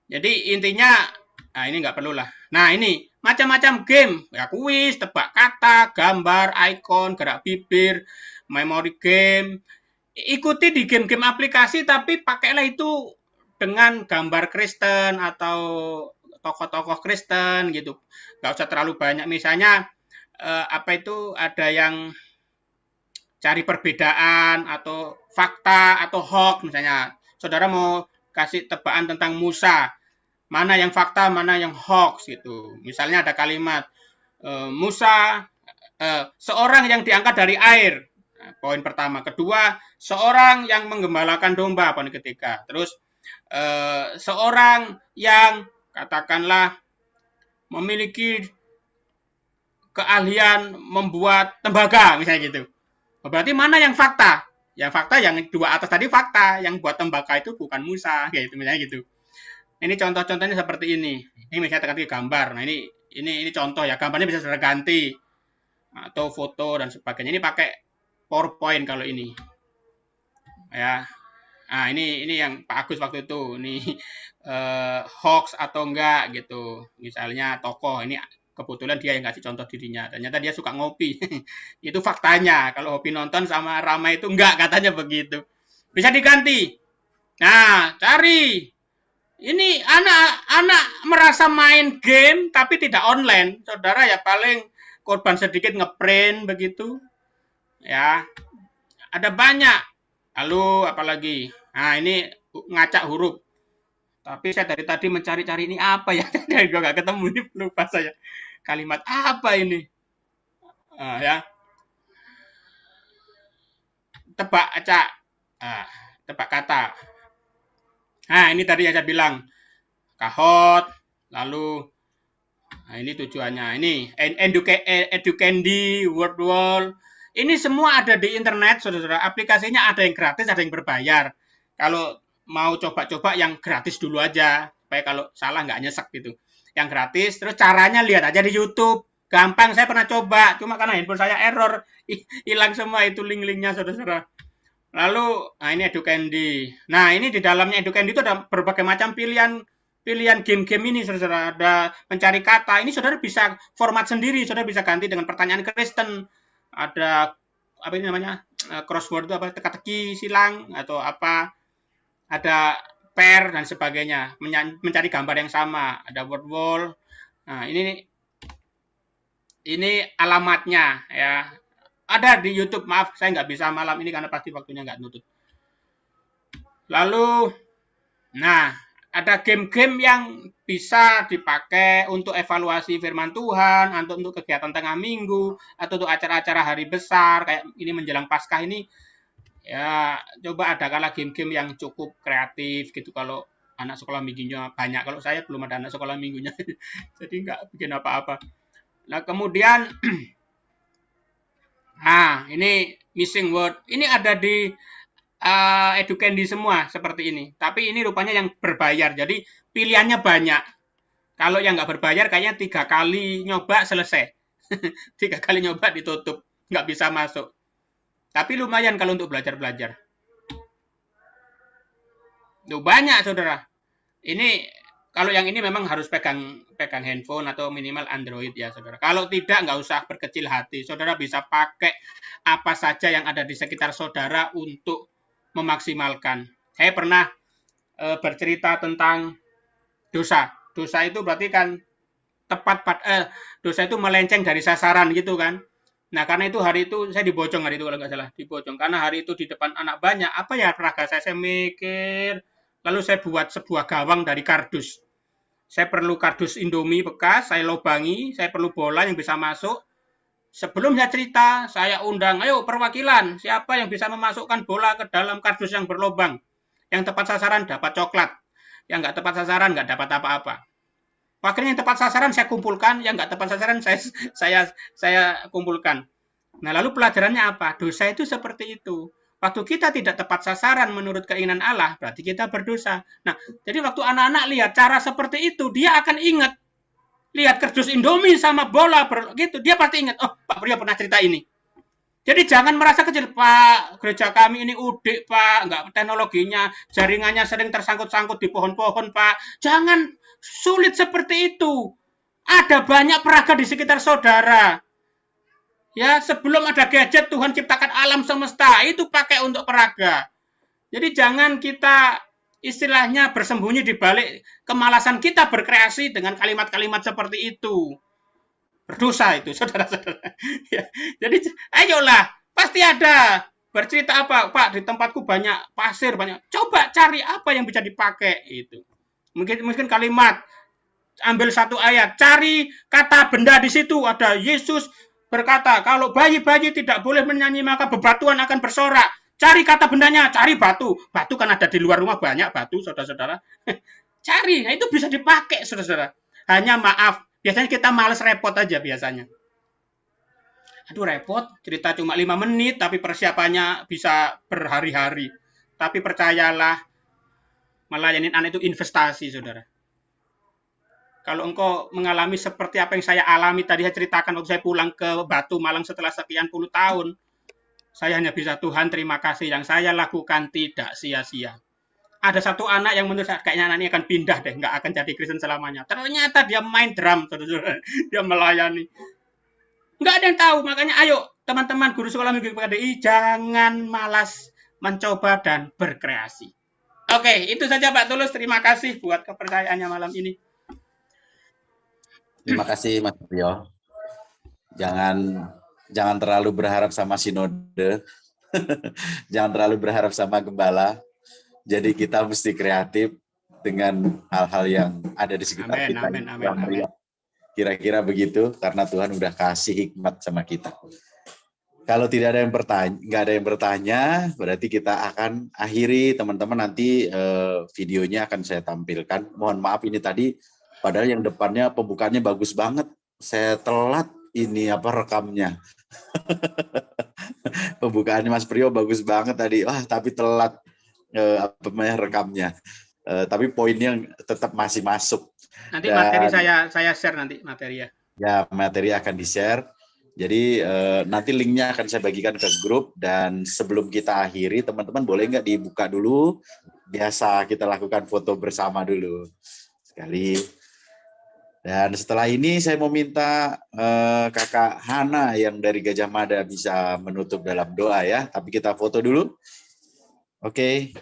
jadi intinya, nah ini nggak perlu lah. Nah ini macam-macam game, ya kuis, tebak kata, gambar, icon, gerak bibir, memory game. Ikuti di game-game aplikasi, tapi pakailah itu dengan gambar Kristen atau tokoh-tokoh Kristen gitu. Nggak usah terlalu banyak. Misalnya ada yang cari perbedaan atau fakta atau hoax misalnya. Saudara mau kasih tebakan tentang Musa, mana yang fakta, mana yang hoax gitu. Misalnya ada kalimat Musa seorang yang diangkat dari air, poin pertama. Kedua, seorang yang menggembalakan domba, poin ketiga. Terus seorang yang katakanlah memiliki keahlian membuat tembaga, misalnya gitu. Berarti mana yang fakta? Yang fakta yang dua atas tadi fakta, yang buat tembaga itu bukan Musa, kayak gitu misalnya gitu. Ini contoh-contohnya seperti ini. Ini misalnya tekan gambar. Nah ini contoh ya, gambarnya bisa saudara ganti atau foto dan sebagainya. Ini pakai PowerPoint kalau ini. Ya. Nah, ini yang Pak Agus waktu itu. Ini hoax atau enggak gitu. Misalnya tokoh ini kebetulan dia yang kasih contoh dirinya. Ternyata dia suka ngopi. Itu faktanya. Kalau hobi nonton sama ramai itu enggak, katanya begitu. Bisa diganti. Nah, cari. Ini anak-anak merasa main game tapi tidak online. Saudara ya paling korban sedikit ngeprint begitu. Ya. Ada banyak. Lalu apalagi? Nah, ini ngacak huruf. Tapi saya dari tadi mencari-cari ini apa ya? Gue nggak ketemu, ini lupa saya. Kalimat apa ini? Ya. tebak acak. Tebak kata. Nah, ini tadi yang saya bilang. Kahot, lalu ini tujuannya. Ini Educandy, Wordwall. Ini semua ada di internet, saudara-saudara. Aplikasinya ada yang gratis, ada yang berbayar. Kalau mau coba-coba yang gratis dulu aja, supaya kalau salah nggak nyesek gitu. Yang gratis, terus caranya lihat aja di YouTube. Gampang, saya pernah coba, cuma karena handphone saya error, hilang semua itu link-linknya, saudara-saudara. Lalu, nah ini Educandy. Nah, ini di dalamnya Educandy itu ada berbagai macam pilihan game-game ini, saudara. Ada mencari kata. Ini saudara bisa format sendiri, saudara bisa ganti dengan pertanyaan Kristen. Ada apa ini namanya, crossword itu apa, teka-teki silang atau apa. Ada pair dan sebagainya. Mencari gambar yang sama. Ada word wall. Nah, ini alamatnya ya. Ada di YouTube, maaf saya nggak bisa malam ini karena pasti waktunya nggak nutut. Lalu, nah ada game-game yang bisa dipakai untuk evaluasi firman Tuhan, atau untuk kegiatan tengah minggu, atau untuk acara-acara hari besar kayak ini menjelang Paskah ini. Ya coba adakanlah game-game yang cukup kreatif gitu kalau anak sekolah minggunya banyak. Kalau saya belum ada anak sekolah minggunya, jadi nggak bikin apa-apa. Nah kemudian nah, ini missing word. Ini ada di Educandy semua seperti ini. Tapi ini rupanya yang berbayar. Jadi pilihannya banyak. Kalau yang nggak berbayar kayaknya 3 kali nyoba selesai. 3 kali nyoba ditutup. Nggak bisa masuk. Tapi lumayan kalau untuk belajar-belajar. Tuh banyak, saudara. Ini kalau yang ini memang harus pegang handphone atau minimal Android ya, saudara. Kalau tidak, nggak usah berkecil hati. Saudara bisa pakai apa saja yang ada di sekitar saudara untuk memaksimalkan. Saya pernah bercerita tentang dosa. Dosa itu berarti kan dosa itu melenceng dari sasaran gitu kan. Nah, karena itu hari itu saya dibojong hari itu kalau nggak salah, dibojong. Karena hari itu di depan anak banyak, apa ya peraga saya mikir. Lalu saya buat sebuah gawang dari kardus. Saya perlu kardus Indomie bekas, saya lobangi, saya perlu bola yang bisa masuk. Sebelum saya cerita, saya undang, ayo perwakilan, siapa yang bisa memasukkan bola ke dalam kardus yang berlobang. Yang tepat sasaran dapat coklat, yang nggak tepat sasaran nggak dapat apa-apa. Wakilnya yang tepat sasaran saya kumpulkan, yang nggak tepat sasaran saya kumpulkan. Nah lalu pelajarannya apa? Dosa itu seperti itu. Waktu kita tidak tepat sasaran menurut keinginan Allah, berarti kita berdosa. Nah, jadi waktu anak-anak lihat cara seperti itu, dia akan ingat. Lihat kardus Indomie sama bola, gitu, dia pasti ingat, oh Pak Priyo pernah cerita ini. Jadi jangan merasa kecil, Pak, gereja kami ini udik, Pak, nggak teknologinya, jaringannya sering tersangkut-sangkut di pohon-pohon, Pak. Jangan sulit seperti itu. Ada banyak peraga di sekitar saudara. Ya, sebelum ada gadget, Tuhan ciptakan alam semesta. Itu pakai untuk peraga. Jadi jangan kita istilahnya bersembunyi di balik kemalasan kita berkreasi dengan kalimat-kalimat seperti itu. Berdosa itu, saudara-saudara. Ya, jadi ayolah, pasti ada. Bercerita apa? Pak, di tempatku banyak pasir, banyak. Coba cari apa yang bisa dipakai. Itu. Mungkin kalimat. Ambil satu ayat. Cari kata benda di situ. Ada Yesus berkata, kalau bayi-bayi tidak boleh menyanyi maka bebatuan akan bersorak. Cari kata bendanya, cari batu. Batu kan ada di luar rumah banyak batu, saudara-saudara. Cari, nah itu bisa dipakai, saudara-saudara. Hanya maaf, biasanya kita males repot aja biasanya. Aduh repot, cerita cuma 5 menit, tapi persiapannya bisa berhari-hari. Tapi percayalah, melayani anak itu investasi, saudara. Kalau engkau mengalami seperti apa yang saya alami tadi saya ceritakan waktu saya pulang ke Batu Malang setelah sekian puluh tahun, saya hanya bisa Tuhan terima kasih yang saya lakukan tidak sia-sia. Ada satu anak yang menurut saya kayaknya anak ini akan pindah deh, nggak akan jadi Kristen selamanya. Ternyata dia main drum, dia melayani. Nggak ada yang tahu, makanya ayo teman-teman guru sekolah minggu PKDI jangan malas mencoba dan berkreasi. Oke, itu saja Pak Tulus. Terima kasih buat kepercayaannya malam ini.
Terima kasih Mas Priyo. Jangan terlalu berharap sama sinode. Jangan terlalu berharap sama gembala. Jadi kita mesti kreatif dengan hal-hal yang ada di sekitar kita.
Amin.
Kira-kira begitu karena Tuhan udah kasih hikmat sama kita. Kalau tidak ada yang bertanya, nggak ada yang bertanya, berarti kita akan akhiri, teman-teman. Nanti videonya akan saya tampilkan. Mohon maaf ini tadi, padahal yang depannya pembukaannya bagus banget. Saya telat ini rekamnya. Pembukaannya Mas Priyo bagus banget tadi. Wah, tapi telat rekamnya. Tapi poinnya tetap masih masuk.
Nanti materi saya share nanti materi ya.
Ya, materi akan di-share. Jadi nanti linknya akan saya bagikan ke grup, dan sebelum kita akhiri, teman-teman boleh nggak dibuka dulu? Biasa kita lakukan foto bersama dulu sekali. Dan setelah ini saya mau minta Kakak Hana yang dari Gajah Mada bisa menutup dalam doa ya. Tapi kita foto dulu. Oke,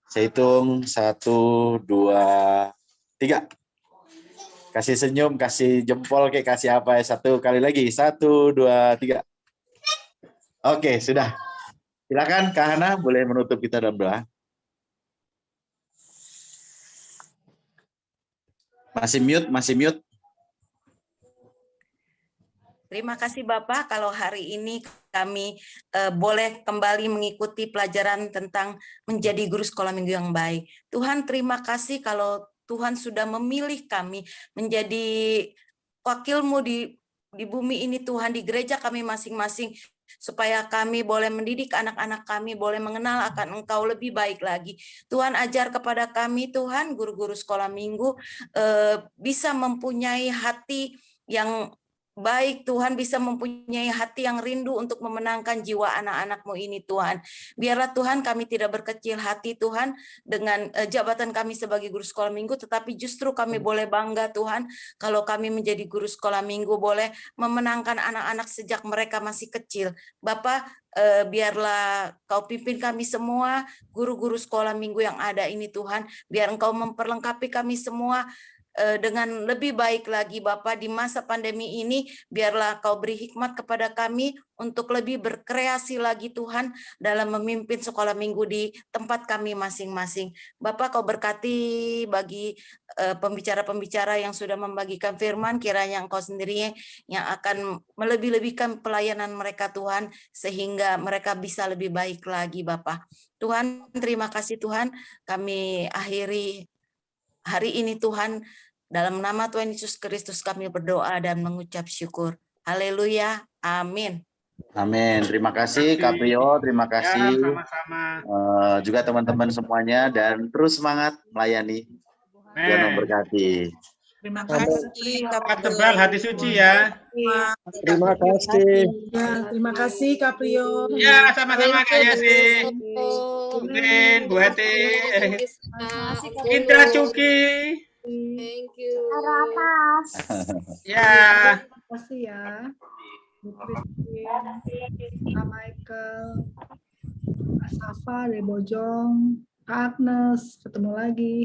saya hitung 1, 2, 3. Kasih senyum, kasih jempol, kayak kasih apa ya? 1 kali lagi. 1, 2, 3. Oke, sudah. Silakan Kak Hana, boleh menutup kita dalam doa. Masih mute.
Terima kasih Bapak, kalau hari ini kami boleh kembali mengikuti pelajaran tentang menjadi guru sekolah minggu yang baik. Tuhan, terima kasih kalau Tuhan sudah memilih kami menjadi wakil-Mu di bumi ini, Tuhan, di gereja kami masing-masing, supaya kami boleh mendidik anak-anak kami, boleh mengenal akan Engkau lebih baik lagi. Tuhan, ajar kepada kami, Tuhan, guru-guru sekolah minggu, bisa mempunyai hati yang baik, Tuhan, bisa mempunyai hati yang rindu untuk memenangkan jiwa anak-anak-Mu ini, Tuhan. Biarlah Tuhan kami tidak berkecil hati, Tuhan, dengan jabatan kami sebagai guru sekolah minggu, tetapi justru kami boleh bangga, Tuhan, kalau kami menjadi guru sekolah minggu, boleh memenangkan anak-anak sejak mereka masih kecil. Bapak, biarlah Kau pimpin kami semua, guru-guru sekolah minggu yang ada ini, Tuhan. Biar Engkau memperlengkapi kami semua dengan lebih baik lagi, Bapak, di masa pandemi ini. Biarlah Kau beri hikmat kepada kami untuk lebih berkreasi lagi, Tuhan, dalam memimpin sekolah minggu di tempat kami masing-masing. Bapak, Kau berkati bagi pembicara-pembicara yang sudah membagikan firman, kiranya Engkau sendiri yang akan melebih-lebihkan pelayanan mereka, Tuhan, sehingga mereka bisa lebih baik lagi, Bapak. Tuhan, terima kasih, Tuhan. Kami akhiri hari ini, Tuhan, dalam nama Tuhan Yesus Kristus kami berdoa dan mengucap syukur. Haleluya. Amin.
Amin. Terima kasih Kak Priyo, terima kasih.
Ya, sama-sama.
Juga teman-teman semuanya, dan terus semangat melayani. Tuhan memberkati.
Terima kasih.
Kak tebal hati suci ya.
Terima kasih.
Ya, terima kasih Kak Priyo.
Ya, sama-sama Kak Yasi. Mungkin Bu Heti. Indra Cuki.
Thank you.
Ya.
Terima kasih ya. Bu Christine, Kak Michael, Kak Safa dari Bojong, Kak Agnes, ketemu lagi.